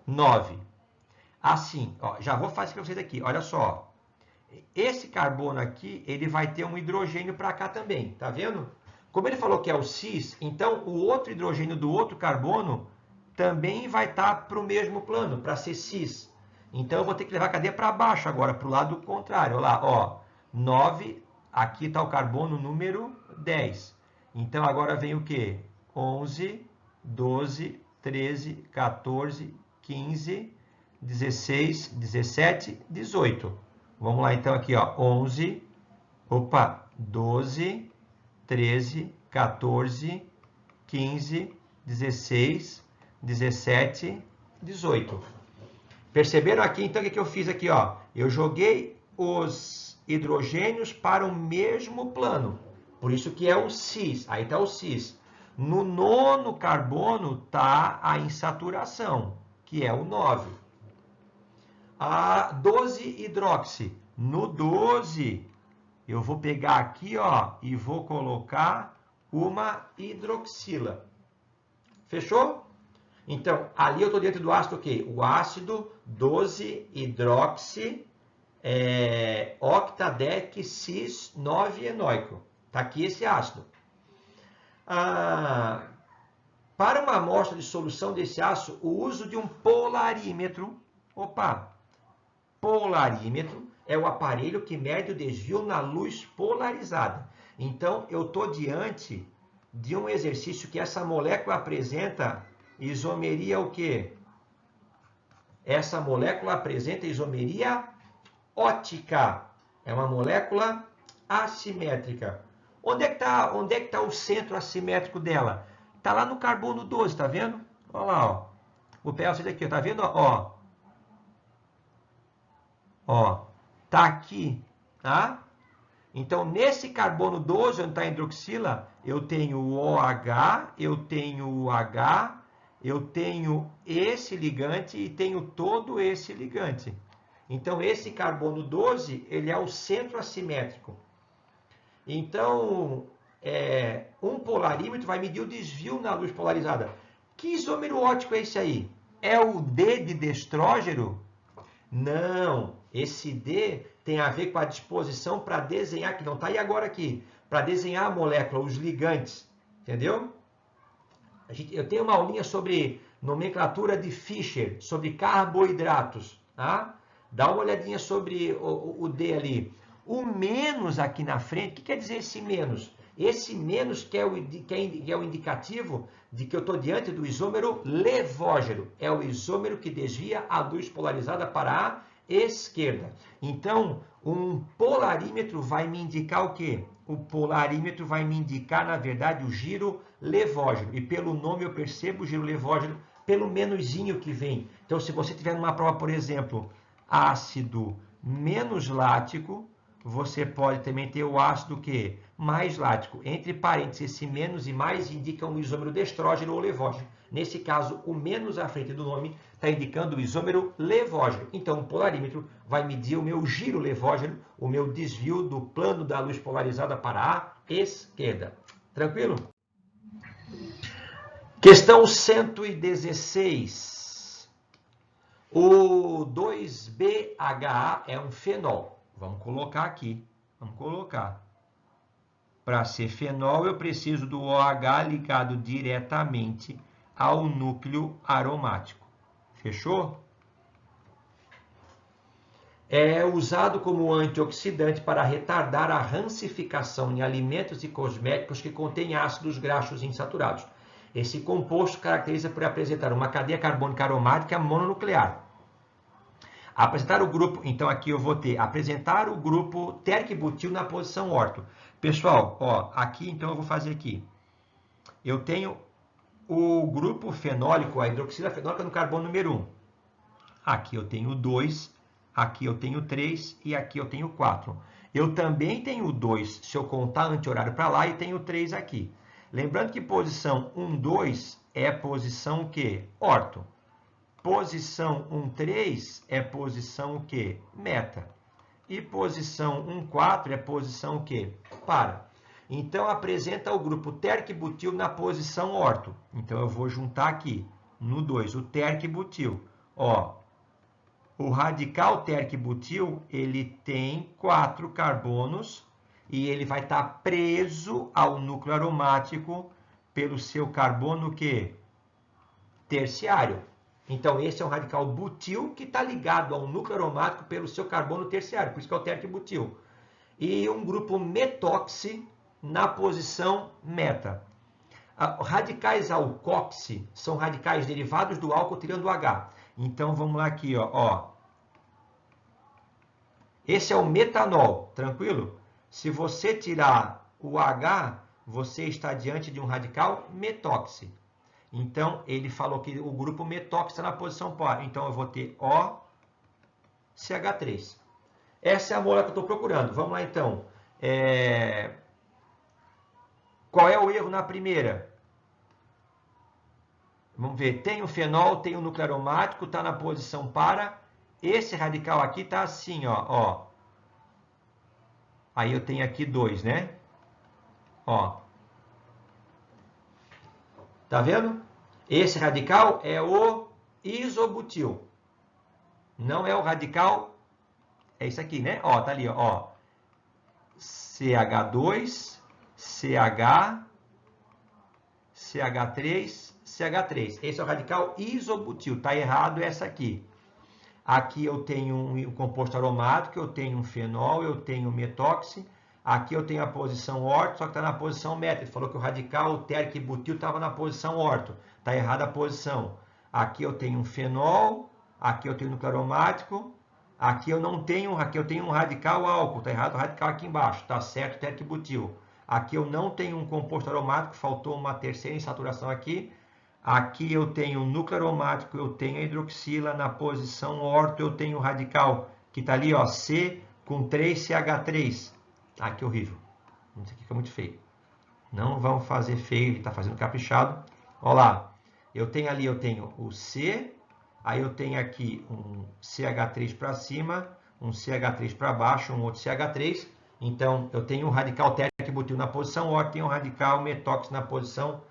9. Assim, ó, já vou fazer para vocês aqui. Olha só. Esse carbono aqui, ele vai ter um hidrogênio para cá também. Tá vendo? Como ele falou que é o cis, então o outro hidrogênio do outro carbono também vai estar para o mesmo plano, para ser cis. Então eu vou ter que levar a cadeia para baixo agora, para o lado contrário. Olha lá, ó. 9, aqui está o carbono número 10. Então agora vem o quê? 11, 12, 13, 14, 15, 16, 17, 18. Vamos lá então aqui, ó. 11, 12, 13, 14, 15, 16, 17, 18. Perceberam aqui então o que eu fiz aqui, ó? Eu joguei os hidrogênios para o mesmo plano. Por isso que é o cis. Aí está o cis. No 9º carbono está a insaturação, que é o 9. A 12 hidroxi. No 12, eu vou pegar aqui, ó, e vou colocar uma hidroxila. Fechou? Então, ali eu estou dentro do ácido o quê? O ácido 12-hidroxi octadec cis 9-enóico. Está aqui esse ácido. Para uma amostra de solução desse ácido, o uso de um polarímetro. Polarímetro é o aparelho que mede o desvio na luz polarizada. Então, eu estou diante de um exercício que essa molécula apresenta isomeria o quê? Essa molécula apresenta isomeria ótica. É uma molécula assimétrica. Onde é que tá o centro assimétrico dela? Está lá no carbono 12, tá vendo? Olha lá, ó. Vou pegar vocês aqui, tá vendo? Ó. Ó. Tá aqui, tá? Então, nesse carbono 12, onde está a hidroxila, eu tenho o OH, eu tenho o H, eu tenho esse ligante e tenho todo esse ligante. Então, esse carbono 12, ele é o centro assimétrico. Então, um polarímetro vai medir o desvio na luz polarizada. Que isômero óptico é esse aí? É o D de destrógeno? Não, esse D tem a ver com a disposição para desenhar, que não está aí agora aqui, para desenhar a molécula, os ligantes, entendeu? Eu tenho uma aulinha sobre nomenclatura de Fischer, sobre carboidratos, tá? Dá uma olhadinha sobre o D ali. O menos aqui na frente, o que quer dizer esse menos? Esse menos que é o indicativo de que eu estou diante do isômero levógeno. É o isômero que desvia a luz polarizada para a esquerda. Então, um polarímetro vai me indicar o quê? O polarímetro vai me indicar, na verdade, o giro levógeno. E pelo nome eu percebo o giro levógeno pelo menuzinho que vem. Então, se você tiver numa prova, por exemplo, ácido menos lático, você pode também ter o ácido que mais lático. Entre parênteses, esse menos e mais indica um isômero destrógeno ou levógeno. Nesse caso, o menos à frente do nome está indicando o isômero levógeno. Então, o polarímetro vai medir o meu giro levógeno, o meu desvio do plano da luz polarizada para a esquerda. Tranquilo? Questão 116. O 2BHA é um fenol. Vamos colocar aqui. Vamos colocar. Para ser fenol, eu preciso do OH ligado diretamente ao núcleo aromático. Fechou? É usado como antioxidante para retardar a rancificação em alimentos e cosméticos que contêm ácidos graxos insaturados. Esse composto caracteriza por apresentar uma cadeia carbônica aromática mononuclear. Apresentar o grupo, então aqui eu vou ter apresentar o grupo térquibutil na posição orto. Pessoal, ó, aqui então eu vou fazer aqui. Eu tenho o grupo fenólico, a hidroxila fenólica no carbono número 1. Aqui eu tenho 2, aqui eu tenho 3 e aqui eu tenho 4. Eu também tenho 2 se eu contar anti-horário para lá e tenho 3 aqui. Lembrando que posição 1, 2 é posição o quê? Orto. Posição 1, 3 é posição o quê? Meta. E posição 1, 4 é posição o quê? Para. Então, apresenta o grupo térquibutil na posição orto. Então, eu vou juntar aqui, no 2, o térquibutil. Ó, o radical térquibutil, ele tem 4 carbonos e ele vai estar preso ao núcleo aromático pelo seu carbono que? Terciário. Então, esse é um radical butil que está ligado ao núcleo aromático pelo seu carbono terciário, por isso que é o térquibutil. E um grupo metóxi na posição meta. Radicais alcoxi são radicais derivados do álcool tirando o H. Então, vamos lá aqui, ó. Esse é o metanol, tranquilo? Se você tirar o H, você está diante de um radical metóxi. Então, ele falou que o grupo metóxi está na posição par. Então, eu vou ter OCH3. Essa é a molécula que eu estou procurando. Vamos lá, então. Qual é o erro na primeira? Vamos ver. Tem o fenol, tem o núcleo aromático, está na posição para. Esse radical aqui está assim, ó. Aí eu tenho aqui 2, né? Ó. Tá vendo? Esse radical é o isobutil. Não é o radical... É isso aqui, né? Ó, tá ali, ó. CH2, CH, CH3, CH3. Esse é o radical isobutil. Tá errado essa aqui. Aqui eu tenho um composto aromático, eu tenho um fenol, eu tenho um metóxi. Aqui eu tenho a posição orto, só que está na posição meta. Ele falou que o radical térquibutil estava na posição orto. Está errada a posição. Aqui eu tenho um fenol, aqui eu tenho um núcleo aromático. Aqui eu não tenho, aqui eu tenho um radical álcool. Está errado o radical aqui embaixo. Está certo o térquibutil. Aqui eu não tenho um composto aromático, faltou uma terceira insaturação aqui. Aqui eu tenho o núcleo aromático, eu tenho a hidroxila na posição orto, eu tenho o radical que está ali, ó, C com 3CH3. Ah, que horrível. Isso aqui fica muito feio. Não vamos fazer feio, ele está fazendo caprichado. Olha lá. Eu tenho ali, eu tenho o C, Aí eu tenho aqui um CH3 para cima, um CH3 para baixo, um outro CH3. Então, eu tenho um radical térmico na posição O, tenho um radical metóxido na posição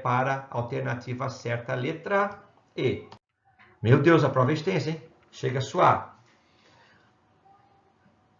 para a alternativa certa, letra E. Meu Deus, a prova é extensa, hein? Chega a suar.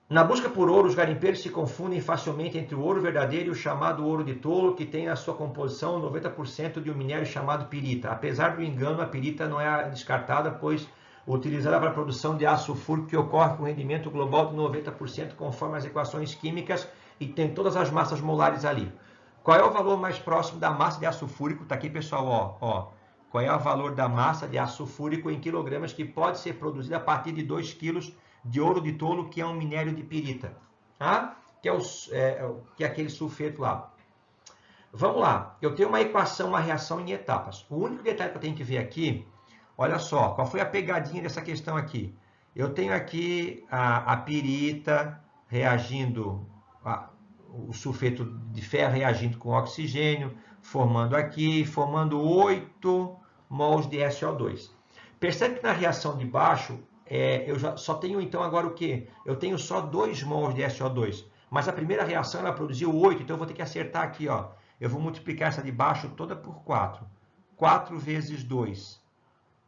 Na busca por ouro, os garimpeiros se confundem facilmente entre o ouro verdadeiro e o chamado ouro de tolo, que tem na sua composição 90% de um minério chamado pirita. Apesar do engano, a pirita não é descartada, pois utilizada para a produção de ácido sulfúrico, que ocorre com rendimento global de 90%, conforme as equações químicas, e tem todas as massas molares ali. Qual é o valor mais próximo da massa de ácido sulfúrico? Está aqui, pessoal, ó. Qual é o valor da massa de ácido sulfúrico em quilogramas que pode ser produzida a partir de 2 kg de ouro de tolo, que é um minério de pirita, tá? Que é aquele sulfeto lá. Vamos lá, eu tenho uma equação, uma reação em etapas. O único detalhe que eu tenho que ver aqui, olha só, qual foi a pegadinha dessa questão aqui? Eu tenho aqui a pirita reagindo, o sulfeto de ferro reagindo com oxigênio, formando 8 mols de SO2. Percebe que na reação de baixo, eu já só tenho então agora o quê? Eu tenho só 2 mols de SO2, mas a primeira reação ela produziu 8, então eu vou ter que acertar aqui, ó. Eu vou multiplicar essa de baixo toda por 4. 4 vezes 2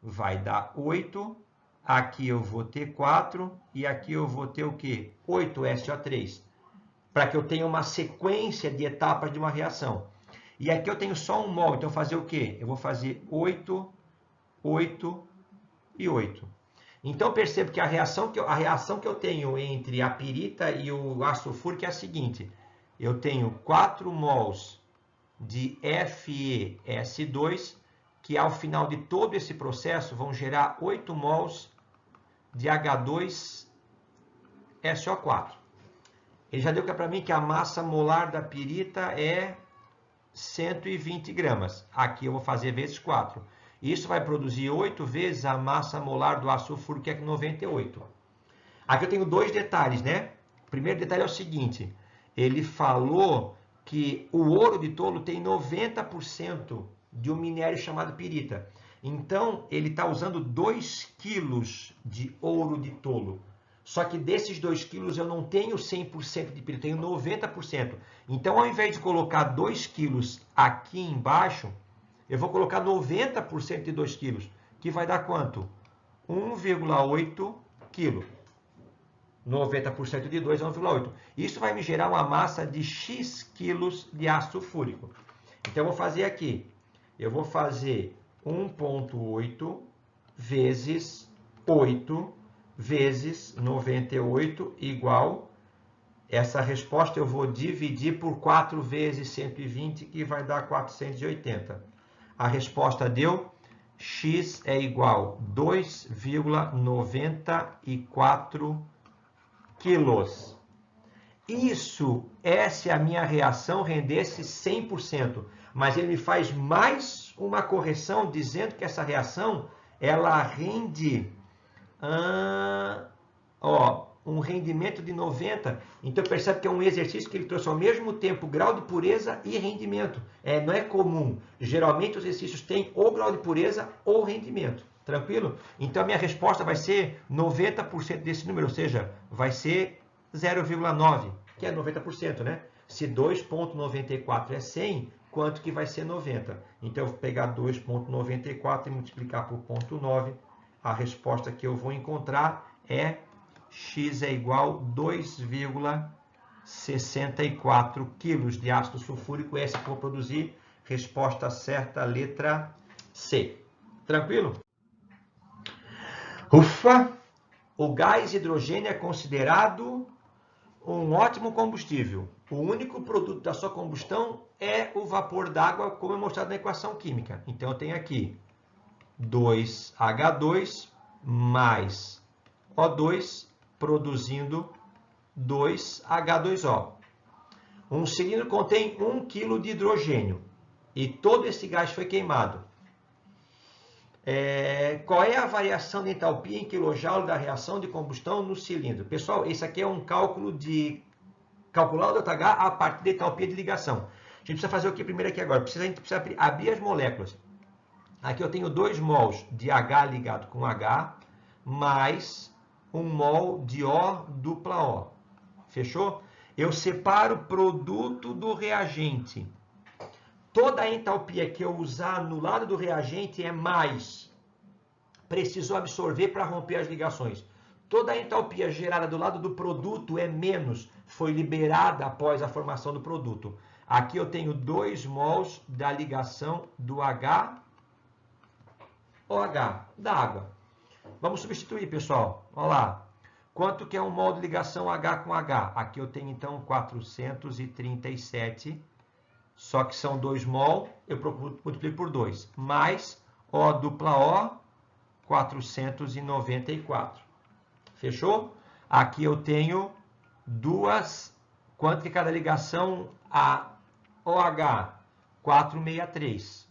vai dar 8. Aqui eu vou ter 4 e aqui eu vou ter o quê? 8 SO3, para que eu tenha uma sequência de etapas de uma reação. E aqui eu tenho só 1 mol, então fazer o quê? Eu vou fazer 8, 8 e 8. Então, percebo que a reação que eu tenho entre a pirita e o ácido sulfúrico é a seguinte. Eu tenho 4 mols de FeS2, que ao final de todo esse processo vão gerar 8 mols de H2SO4. Ele já deu para mim que a massa molar da pirita é 120 gramas. Aqui eu vou fazer vezes 4. Isso vai produzir 8 vezes a massa molar do ácido sulfúrico, que é 98. Aqui eu tenho 2 detalhes, né? O primeiro detalhe é o seguinte. Ele falou que o ouro de tolo tem 90% de um minério chamado pirita. Então, ele está usando 2 quilos de ouro de tolo. Só que desses 2 quilos eu não tenho 100% de pirita, eu tenho 90%. Então, ao invés de colocar 2 quilos aqui embaixo, eu vou colocar 90% de 2 quilos, que vai dar quanto? 1,8 quilo. 90% de 2 é 1,8. Isso vai me gerar uma massa de X quilos de ácido sulfúrico. Então, eu vou fazer aqui. Eu vou fazer 1,8 vezes 8 vezes 98 igual. Essa resposta eu vou dividir por 4 vezes 120, que vai dar 480. A resposta deu X é igual a 2,94 quilos. Essa é a minha reação, rendesse 100%. Mas ele me faz mais uma correção, dizendo que essa reação, ela rende um rendimento de 90. Então, percebe que é um exercício que ele trouxe ao mesmo tempo grau de pureza e rendimento. Não é comum. Geralmente, os exercícios têm ou grau de pureza ou rendimento. Tranquilo? Então, a minha resposta vai ser 90% desse número, ou seja, vai ser 0,9, que é 90%, né? Se 2,94 é 100, quanto que vai ser 90? Então, eu vou pegar 2,94 e multiplicar por 0,9. A resposta que eu vou encontrar é X é igual a 2,64 quilos de ácido sulfúrico. Essa que eu vou produzir. Resposta certa, letra C. Tranquilo? Ufa! O gás hidrogênio é considerado um ótimo combustível. O único produto da sua combustão é o vapor d'água, como é mostrado na equação química. Então, eu tenho aqui 2H2 mais O2 produzindo 2H2O. Um cilindro contém 1 kg de hidrogênio e todo esse gás foi queimado. Qual é a variação de entalpia em kJ da reação de combustão no cilindro? Pessoal, esse aqui é um cálculo de calcular o ΔH a partir da entalpia de ligação. A gente precisa fazer o que primeiro aqui agora? A gente precisa abrir as moléculas. Aqui eu tenho 2 mols de H ligado com H, mais 1 mol de O dupla O. Fechou? Eu separo o produto do reagente. Toda a entalpia que eu usar no lado do reagente é mais. Precisou absorver para romper as ligações. Toda a entalpia gerada do lado do produto é menos. Foi liberada após a formação do produto. Aqui eu tenho 2 mols da ligação do H, OH, da água. Vamos substituir, pessoal. Olha lá. Quanto que é um mol de ligação H com H? Aqui eu tenho, então, 437. Só que são 2 mol, eu multiplico por 2. Mais O dupla O, 494. Fechou? Aqui eu tenho 2. Quanto que cada ligação a OH? 463.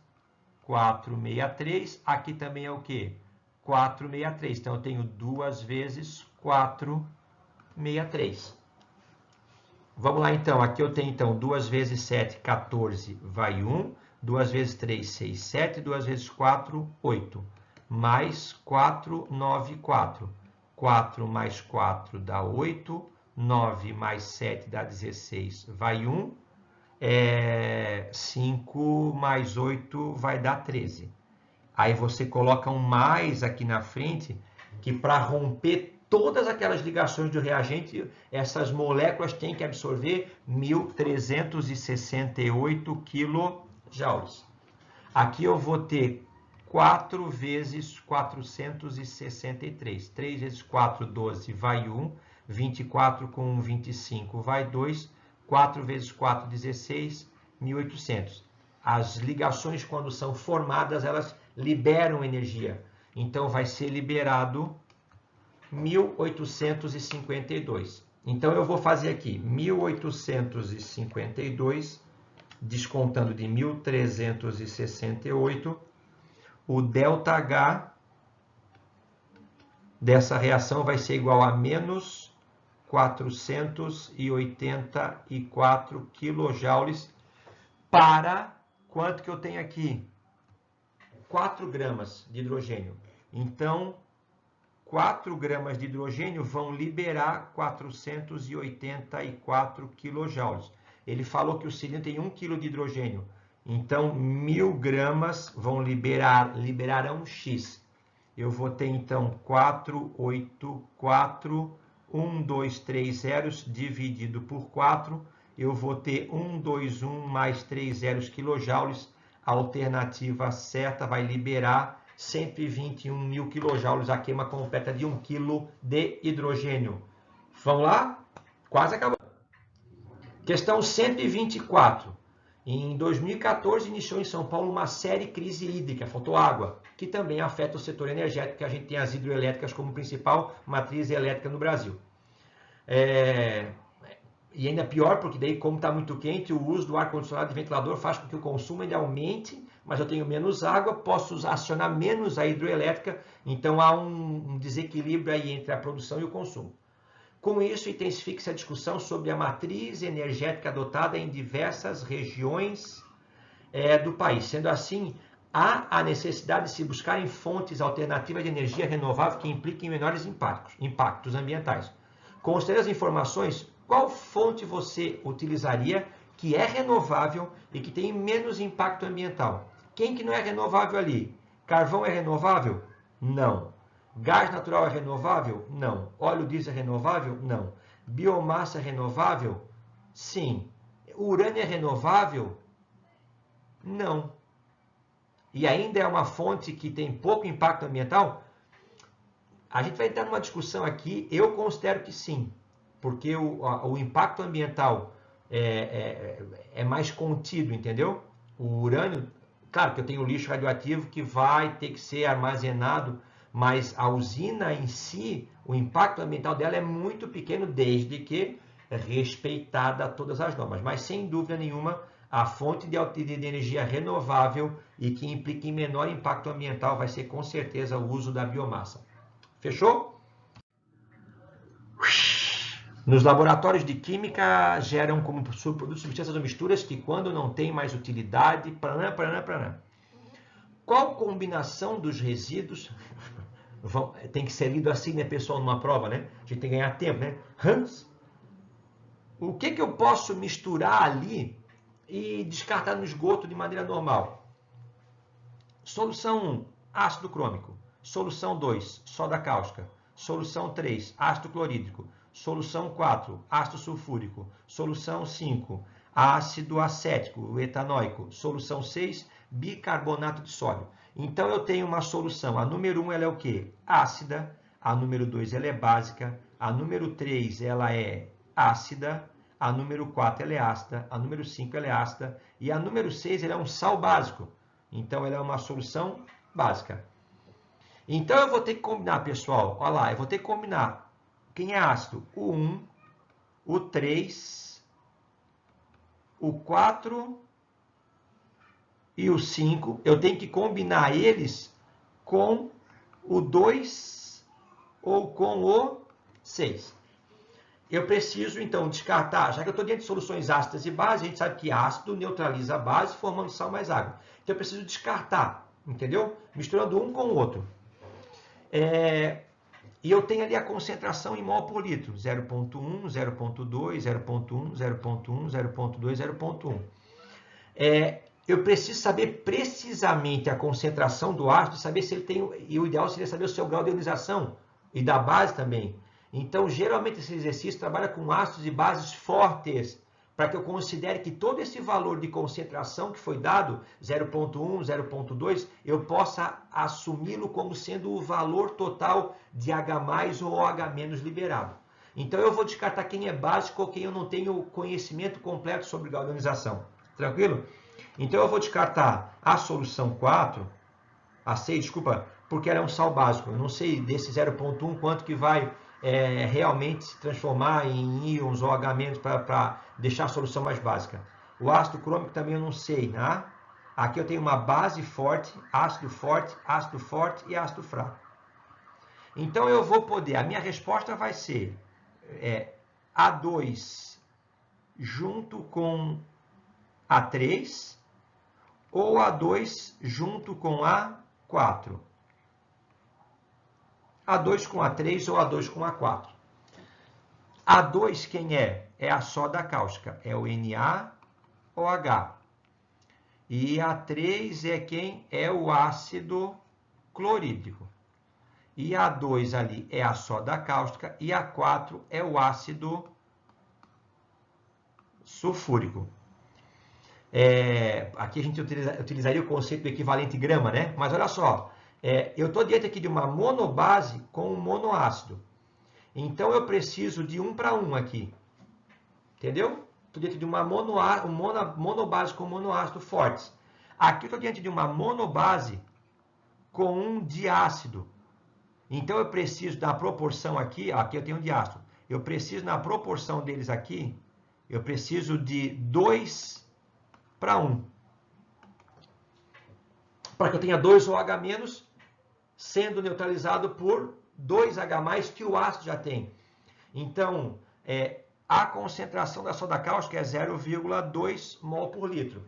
463. Aqui também é o quê? 463. Então, eu tenho 2 vezes 463. Vamos lá, então. Aqui eu tenho, então, 2 vezes 7, 14, vai 1. 2 vezes 3, 6, 7. 2 vezes 4, 8. Mais 4, 9, 4. 4 mais 4 dá 8. 9 mais 7 dá 16, vai 1. 5 mais 8 vai dar 13. Aí você coloca um mais aqui na frente, que para romper todas aquelas ligações do reagente, essas moléculas têm que absorver 1.368 kJ. Aqui eu vou ter 4 vezes 463. 3 vezes 4, 12, vai 1. 24 com 1, 25, vai 2. 4 vezes 4, 16, 1.800. As ligações, quando são formadas, elas liberam energia. Então, vai ser liberado 1.852. Então, eu vou fazer aqui 1.852, descontando de 1.368, o ΔH dessa reação vai ser igual a menos 484 kJ para quanto que eu tenho aqui? 4 gramas de hidrogênio. Então, 4 gramas de hidrogênio vão liberar 484 kJ. Ele falou que o cilindro tem 1 kg de hidrogênio. Então, 1.000 gramas vão liberarão X. Eu vou ter, então, 484, 1, 2, 3 zeros dividido por 4. Eu vou ter 1, 2, 1 mais 3 zeros quilojoules. A alternativa certa vai liberar 121.000 kJ, a queima completa de 1 kg de hidrogênio. Vamos lá? Quase acabou. Questão 124. Em 2014, iniciou em São Paulo uma séria crise hídrica, faltou água, que também afeta o setor energético, que a gente tem as hidroelétricas como principal matriz elétrica no Brasil. E ainda pior, porque daí, como está muito quente, o uso do ar-condicionado e ventilador faz com que o consumo ainda aumente, mas eu tenho menos água, posso acionar menos a hidroelétrica, então há um desequilíbrio aí entre a produção e o consumo. Com isso, intensifica-se a discussão sobre a matriz energética adotada em diversas regiões do país. Sendo assim, há a necessidade de se buscarem fontes alternativas de energia renovável que impliquem menores impactos ambientais. Considere as informações, qual fonte você utilizaria que é renovável e que tem menos impacto ambiental? Quem que não é renovável ali? Carvão é renovável? Não. Gás natural é renovável? Não. Óleo diesel é renovável? Não. Biomassa é renovável? Sim. Urânio é renovável? Não. E ainda é uma fonte que tem pouco impacto ambiental? A gente vai entrar numa discussão aqui, eu considero que sim, porque o impacto ambiental é mais contido, entendeu? O urânio, claro que eu tenho lixo radioativo que vai ter que ser armazenado, mas a usina em si, o impacto ambiental dela é muito pequeno, desde que respeitada todas as normas. Mas, sem dúvida nenhuma, a fonte de energia renovável e que implica em menor impacto ambiental vai ser, com certeza, o uso da biomassa. Fechou? Nos laboratórios de química, geram como subprodutos substâncias ou misturas que, quando não têm mais utilidade, Qual combinação dos resíduos... Tem que ser lido assim, né, pessoal, numa prova, né? A gente tem que ganhar tempo, né? Hans, o que eu posso misturar ali e descartar no esgoto de maneira normal? Solução 1, ácido crômico. Solução 2, soda cáustica. Solução 3, ácido clorídrico. Solução 4, ácido sulfúrico. Solução 5, ácido acético, o etanóico. Solução 6, bicarbonato de sódio. Então, eu tenho uma solução. A número 1 ela é o quê? Ácida. A número 2 ela é básica. A número 3 ela é ácida. A número 4 ela é ácida. A número 5 ela é ácida. E a número 6 ela é um sal básico. Então, ela é uma solução básica. Então, eu vou ter que combinar, pessoal. Olha lá, eu vou ter que combinar. Quem é ácido? O 1, o 3, o 4 e o 5. Eu tenho que combinar eles com o 2 ou com o 6. Eu preciso, então, descartar. Já que eu estou dentro de soluções ácidas e base, a gente sabe que ácido neutraliza a base, formando sal mais água. Então, eu preciso descartar, entendeu? Misturando um com o outro. E eu tenho ali a concentração em mol por litro. 0,1, 0,2, 0,1, 0,1, 0,2, 0,1. Eu preciso saber precisamente a concentração do ácido, saber se ele tem... E o ideal seria saber o seu grau de ionização e da base também. Então, geralmente, esse exercício trabalha com ácidos e bases fortes, para que eu considere que todo esse valor de concentração que foi dado, 0,1, 0,2, eu possa assumi-lo como sendo o valor total de H+, ou OH- liberado. Então, eu vou descartar quem é básico ou quem eu não tenho conhecimento completo sobre grau de ionização. Tranquilo? Então, eu vou descartar a solução 4, a 6, desculpa, porque ela é um sal básico. Eu não sei desse 0,1 quanto que vai realmente se transformar em íons ou H- para deixar a solução mais básica. O ácido crômico também eu não sei. Né? Aqui eu tenho uma base forte e ácido fraco. Então eu vou poder, a minha resposta vai ser A2 junto com A3 ou A2 junto com A4. A2 com A3 ou A2 com A4. A2 quem é? É a soda cáustica, é o NaOH. E A3 é quem? É o ácido clorídrico. E A2 ali é a soda cáustica e A4 é o ácido sulfúrico. Aqui a gente utilizaria o conceito do equivalente grama, né? Mas olha só, eu estou diante aqui de uma monobase com um monoácido. Então, eu preciso de 1 para 1 aqui. Entendeu? Estou diante de uma monobase com monoácido fortes. Aqui eu estou diante de uma monobase com um diácido. Então, eu preciso da proporção aqui eu tenho um diácido. Eu preciso, na proporção deles aqui, eu preciso de 2 para 1. Para que eu tenha 2 OH- sendo neutralizado por 2H+, que o ácido já tem. Então, a concentração da soda cáustica é 0,2 mol por litro.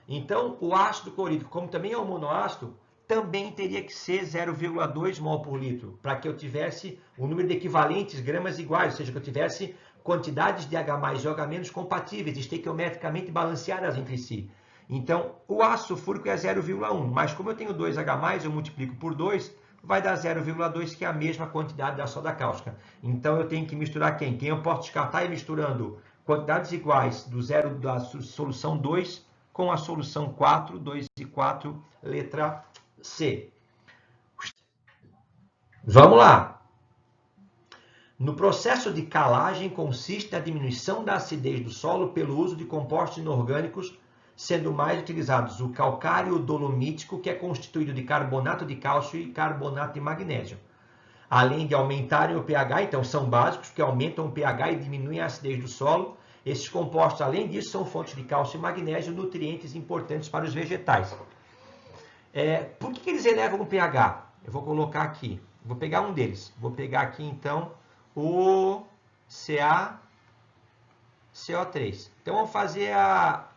Então, o ácido clorídrico, como também é um monoácido, também teria que ser 0,2 mol por litro, para que eu tivesse o número de equivalentes gramas iguais, ou seja, que eu tivesse quantidades de H+ e OH- compatíveis, estequiometricamente balanceadas entre si. Então, o ácido sulfúrico é 0,1, mas como eu tenho 2H+, eu multiplico por 2, vai dar 0,2, que é a mesma quantidade da soda cáustica. Então, eu tenho que misturar quem? Quem eu posso descartar é misturando quantidades iguais da solução 2 com a solução 4, 2 e 4, letra C. Vamos lá. No processo de calagem consiste na diminuição da acidez do solo pelo uso de compostos inorgânicos, sendo mais utilizados o calcário dolomítico, que é constituído de carbonato de cálcio e carbonato de magnésio. Além de aumentarem o pH, então são básicos, que aumentam o pH e diminuem a acidez do solo. Esses compostos, além disso, são fontes de cálcio e magnésio, nutrientes importantes para os vegetais. Por que eles elevam o pH? Eu vou colocar aqui, vou pegar um deles. Vou pegar aqui, então, o CO3. Então, vamos fazer a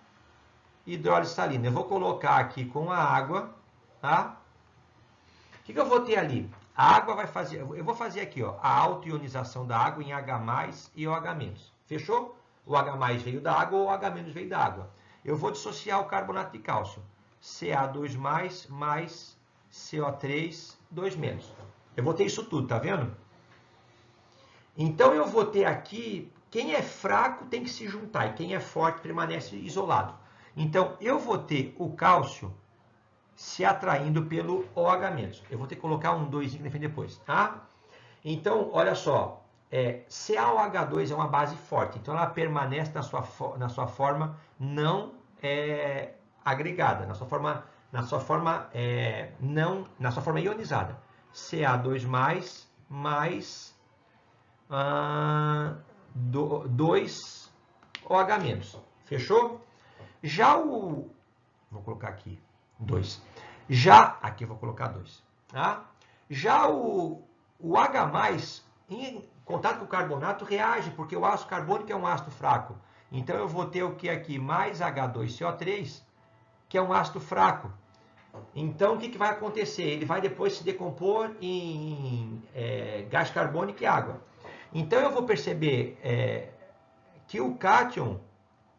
hidrólise salina. Eu vou colocar aqui com a água Tá? O que eu vou ter ali? A água vai fazer, eu vou fazer aqui, ó, a autoionização da água em H+ e OH-. Fechou? O H+ veio da água ou o H- veio da água. Eu vou dissociar o carbonato de cálcio. Ca2+ mais CO3, 2-. Eu vou ter isso tudo, tá vendo? Então eu vou ter aqui, quem é fraco tem que se juntar e quem é forte permanece isolado. Então eu vou ter o cálcio se atraindo pelo OH-. Eu vou ter que colocar um 2 aqui na frente depois, tá? Então, olha só, CaOH2 é uma base forte, então ela permanece na sua forma não agregada, na sua forma ionizada. Ca2+ mais 2 OH-. Fechou? Já o... Vou colocar aqui 2. Aqui eu vou colocar 2. Tá? Já o H+, em contato com o carbonato, reage, porque o ácido carbônico é um ácido fraco. Então eu vou ter o que aqui? Mais H2CO3, que é um ácido fraco. Então o que vai acontecer? Ele vai depois se decompor em gás carbônico e água. Então eu vou perceber que o cátion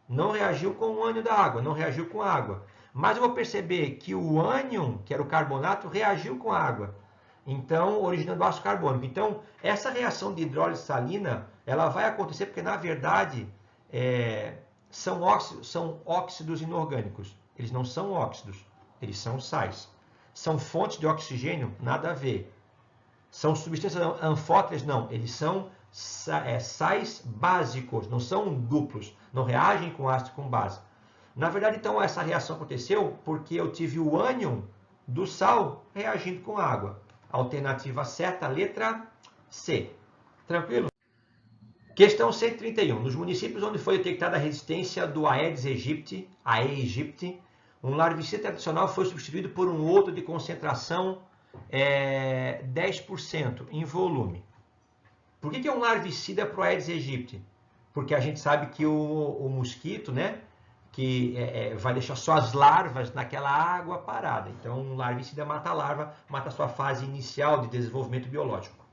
não reagiu com o ânion da água, não reagiu com a água. Mas eu vou perceber que o ânion, que era o carbonato, reagiu com a água. Então, originando ácido carbônico. Então, essa reação de hidrólise salina, ela vai acontecer porque, na verdade, são óxidos inorgânicos. Eles não são óxidos, eles são sais. São fontes de oxigênio? Nada a ver. São substâncias anfóteres? Não, eles são sais básicos, não são duplos, não reagem com ácido com base. Na verdade, então, essa reação aconteceu porque eu tive o ânion do sal reagindo com água. Alternativa certa, letra C. Tranquilo? Questão 131. Nos municípios onde foi detectada a resistência do Aedes aegypti, um larvicida tradicional foi substituído por um outro de concentração 10% em volume. Por que é um larvicida para o Aedes aegypti? Porque a gente sabe que o mosquito, né, que vai deixar só as larvas naquela água parada. Então, um larvicida mata a larva, mata a sua fase inicial de desenvolvimento biológico.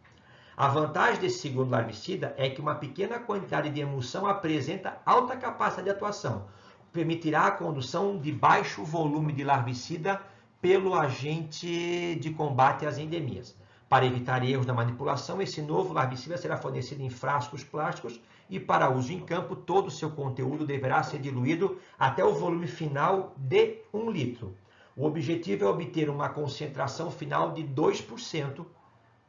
A vantagem desse segundo larvicida é que uma pequena quantidade de emulsão apresenta alta capacidade de atuação. Permitirá a condução de baixo volume de larvicida pelo agente de combate às endemias. Para evitar erros na manipulação, esse novo larvicida será fornecido em frascos plásticos e para uso em campo, todo o seu conteúdo deverá ser diluído até o volume final de 1 litro. O objetivo é obter uma concentração final de 2%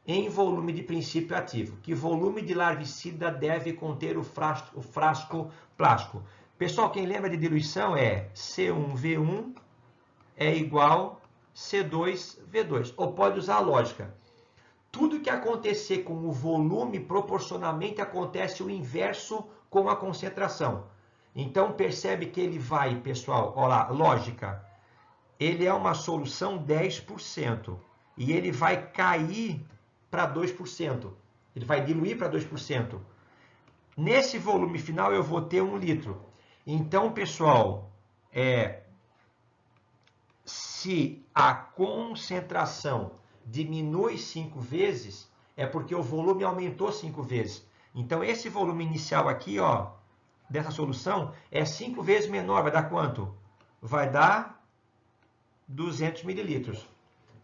em volume de princípio ativo. Que volume de larvicida deve conter o frasco plástico? Pessoal, quem lembra de diluição é C1V1 é igual C2V2. Ou pode usar a lógica. Tudo que acontecer com o volume, proporcionalmente acontece o inverso com a concentração. Então, percebe que ele vai, pessoal, olha lá, lógica. Ele é uma solução 10% e ele vai cair para 2%. Ele vai diluir para 2%. Nesse volume final, eu vou ter 1 litro. Então, pessoal, se a concentração diminui 5 vezes, é porque o volume aumentou 5 vezes. Então, esse volume inicial aqui, ó, dessa solução, é 5 vezes menor. Vai dar quanto? Vai dar 200 mililitros.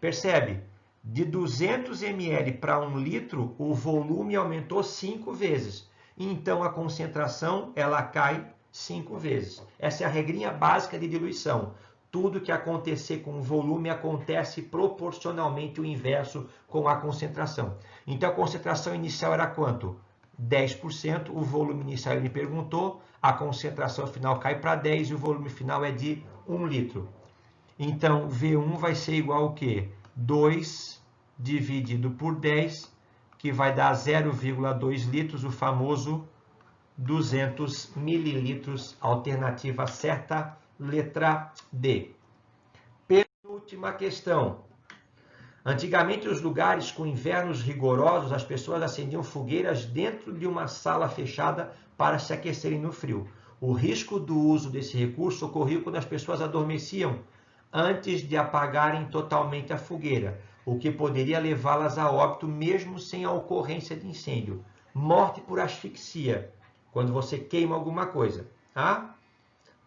Percebe? De 200 ml para 1 litro, o volume aumentou 5 vezes. Então, a concentração ela cai 5 vezes. Essa é a regrinha básica de diluição. Tudo que acontecer com o volume acontece proporcionalmente o inverso com a concentração. Então, a concentração inicial era quanto? 10%. O volume inicial ele perguntou. A concentração final cai para 10 e o volume final é de 1 litro. Então, V1 vai ser igual ao quê? 2 dividido por 10, que vai dar 0,2 litros, o famoso 200 mililitros. Alternativa certa, letra D. Penúltima questão. Antigamente, nos lugares com invernos rigorosos, as pessoas acendiam fogueiras dentro de uma sala fechada para se aquecerem no frio. O risco do uso desse recurso ocorreu quando as pessoas adormeciam antes de apagarem totalmente a fogueira, o que poderia levá-las a óbito mesmo sem a ocorrência de incêndio. Morte por asfixia, quando você queima alguma coisa, tá?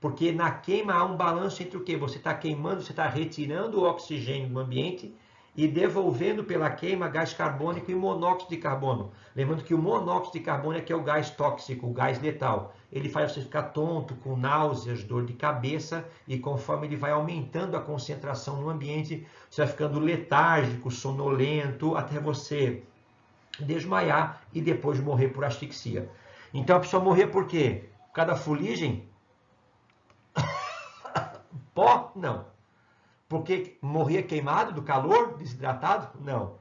Porque na queima há um balanço entre o que? Você está queimando, você está retirando o oxigênio do ambiente e devolvendo pela queima gás carbônico e monóxido de carbono. Lembrando que o monóxido de carbono é que é o gás tóxico, o gás letal. Ele faz você ficar tonto, com náuseas, dor de cabeça, e conforme ele vai aumentando a concentração no ambiente, você vai ficando letárgico, sonolento, até você desmaiar e depois morrer por asfixia. Então a pessoa morrer por quê? Por causa da fuligem? Pó? Não. Porque morria queimado do calor, desidratado? Não.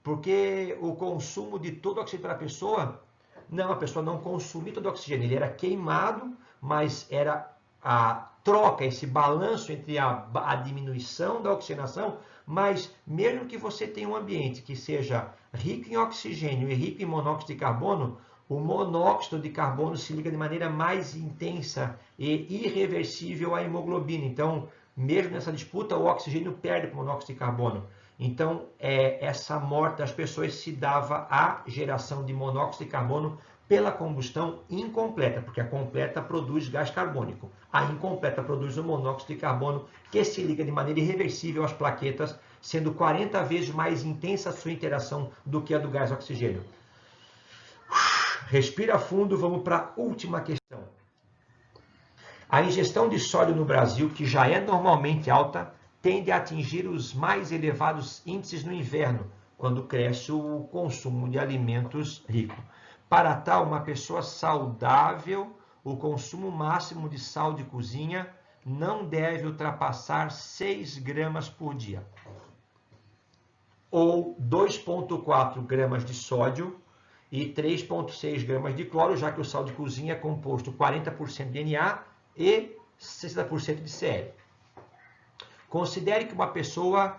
Porque o consumo de todo o oxigênio para a pessoa? Não, a pessoa não consumia todo o oxigênio. Ele era queimado, mas era a troca, esse balanço entre a diminuição da oxigenação, mas mesmo que você tenha um ambiente que seja rico em oxigênio e rico em monóxido de carbono, o monóxido de carbono se liga de maneira mais intensa e irreversível à hemoglobina. Então, mesmo nessa disputa, o oxigênio perde para o monóxido de carbono. Então, essa morte das pessoas se dava à geração de monóxido de carbono pela combustão incompleta, porque a completa produz gás carbônico. A incompleta produz o monóxido de carbono, que se liga de maneira irreversível às plaquetas, sendo 40 vezes mais intensa a sua interação do que a do gás oxigênio. Respira fundo, vamos para a última questão. A ingestão de sódio no Brasil, que já é normalmente alta, tende a atingir os mais elevados índices no inverno, quando cresce o consumo de alimentos ricos. Para tal, uma pessoa saudável, o consumo máximo de sal de cozinha não deve ultrapassar 6 gramas por dia, ou 2,4 gramas de sódio e 3,6 gramas de cloro, já que o sal de cozinha é composto 40% de Na e 60% de Cl. Considere que uma pessoa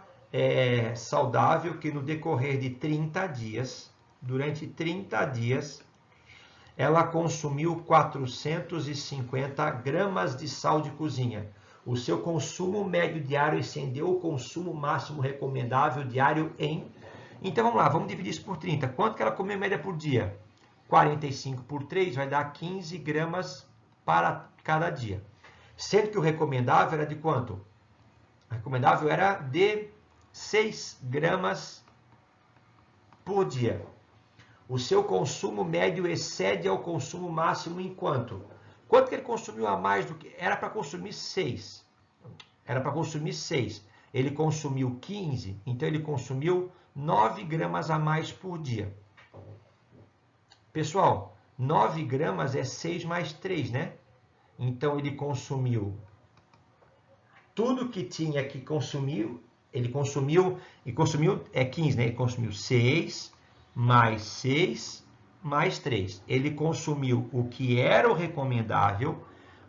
saudável que no decorrer de 30 dias, durante 30 dias, ela consumiu 450 gramas de sal de cozinha. O seu consumo médio diário excedeu o consumo máximo recomendável diário em... Então vamos lá, vamos dividir isso por 30. Quanto que ela comeu em média por dia? 45 por 3 vai dar 15 gramas para cada dia. Sendo que o recomendável era de quanto? O recomendável era de 6 gramas por dia. O seu consumo médio excede ao consumo máximo em quanto? Quanto que ele consumiu a mais do que... Era para consumir 6. Era para consumir 6. Ele consumiu 15, então ele consumiu 9 gramas a mais por dia. Pessoal, 9 gramas é 6 mais 3, né? Então ele consumiu tudo que tinha que consumir, ele consumiu, 15, né? Ele consumiu 6 mais 3. Ele consumiu o que era o recomendável,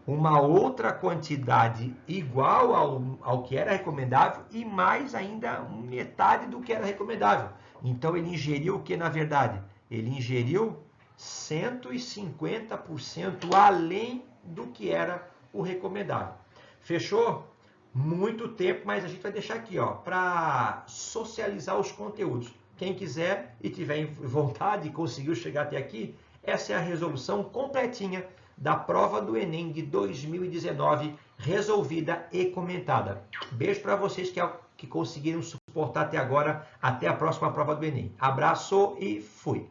uma outra quantidade igual ao que era recomendável e mais ainda metade do que era recomendável. Então ele ingeriu o que na verdade? Ele ingeriu 150% além do que era o recomendável. Fechou? Muito tempo, mas a gente vai deixar aqui, ó, para socializar os conteúdos. Quem quiser e tiver vontade e conseguiu chegar até aqui, essa é a resolução completinha da prova do Enem de 2019, resolvida e comentada. Beijo para vocês que conseguiram suportar até agora. Até a próxima prova do Enem. Abraço e fui!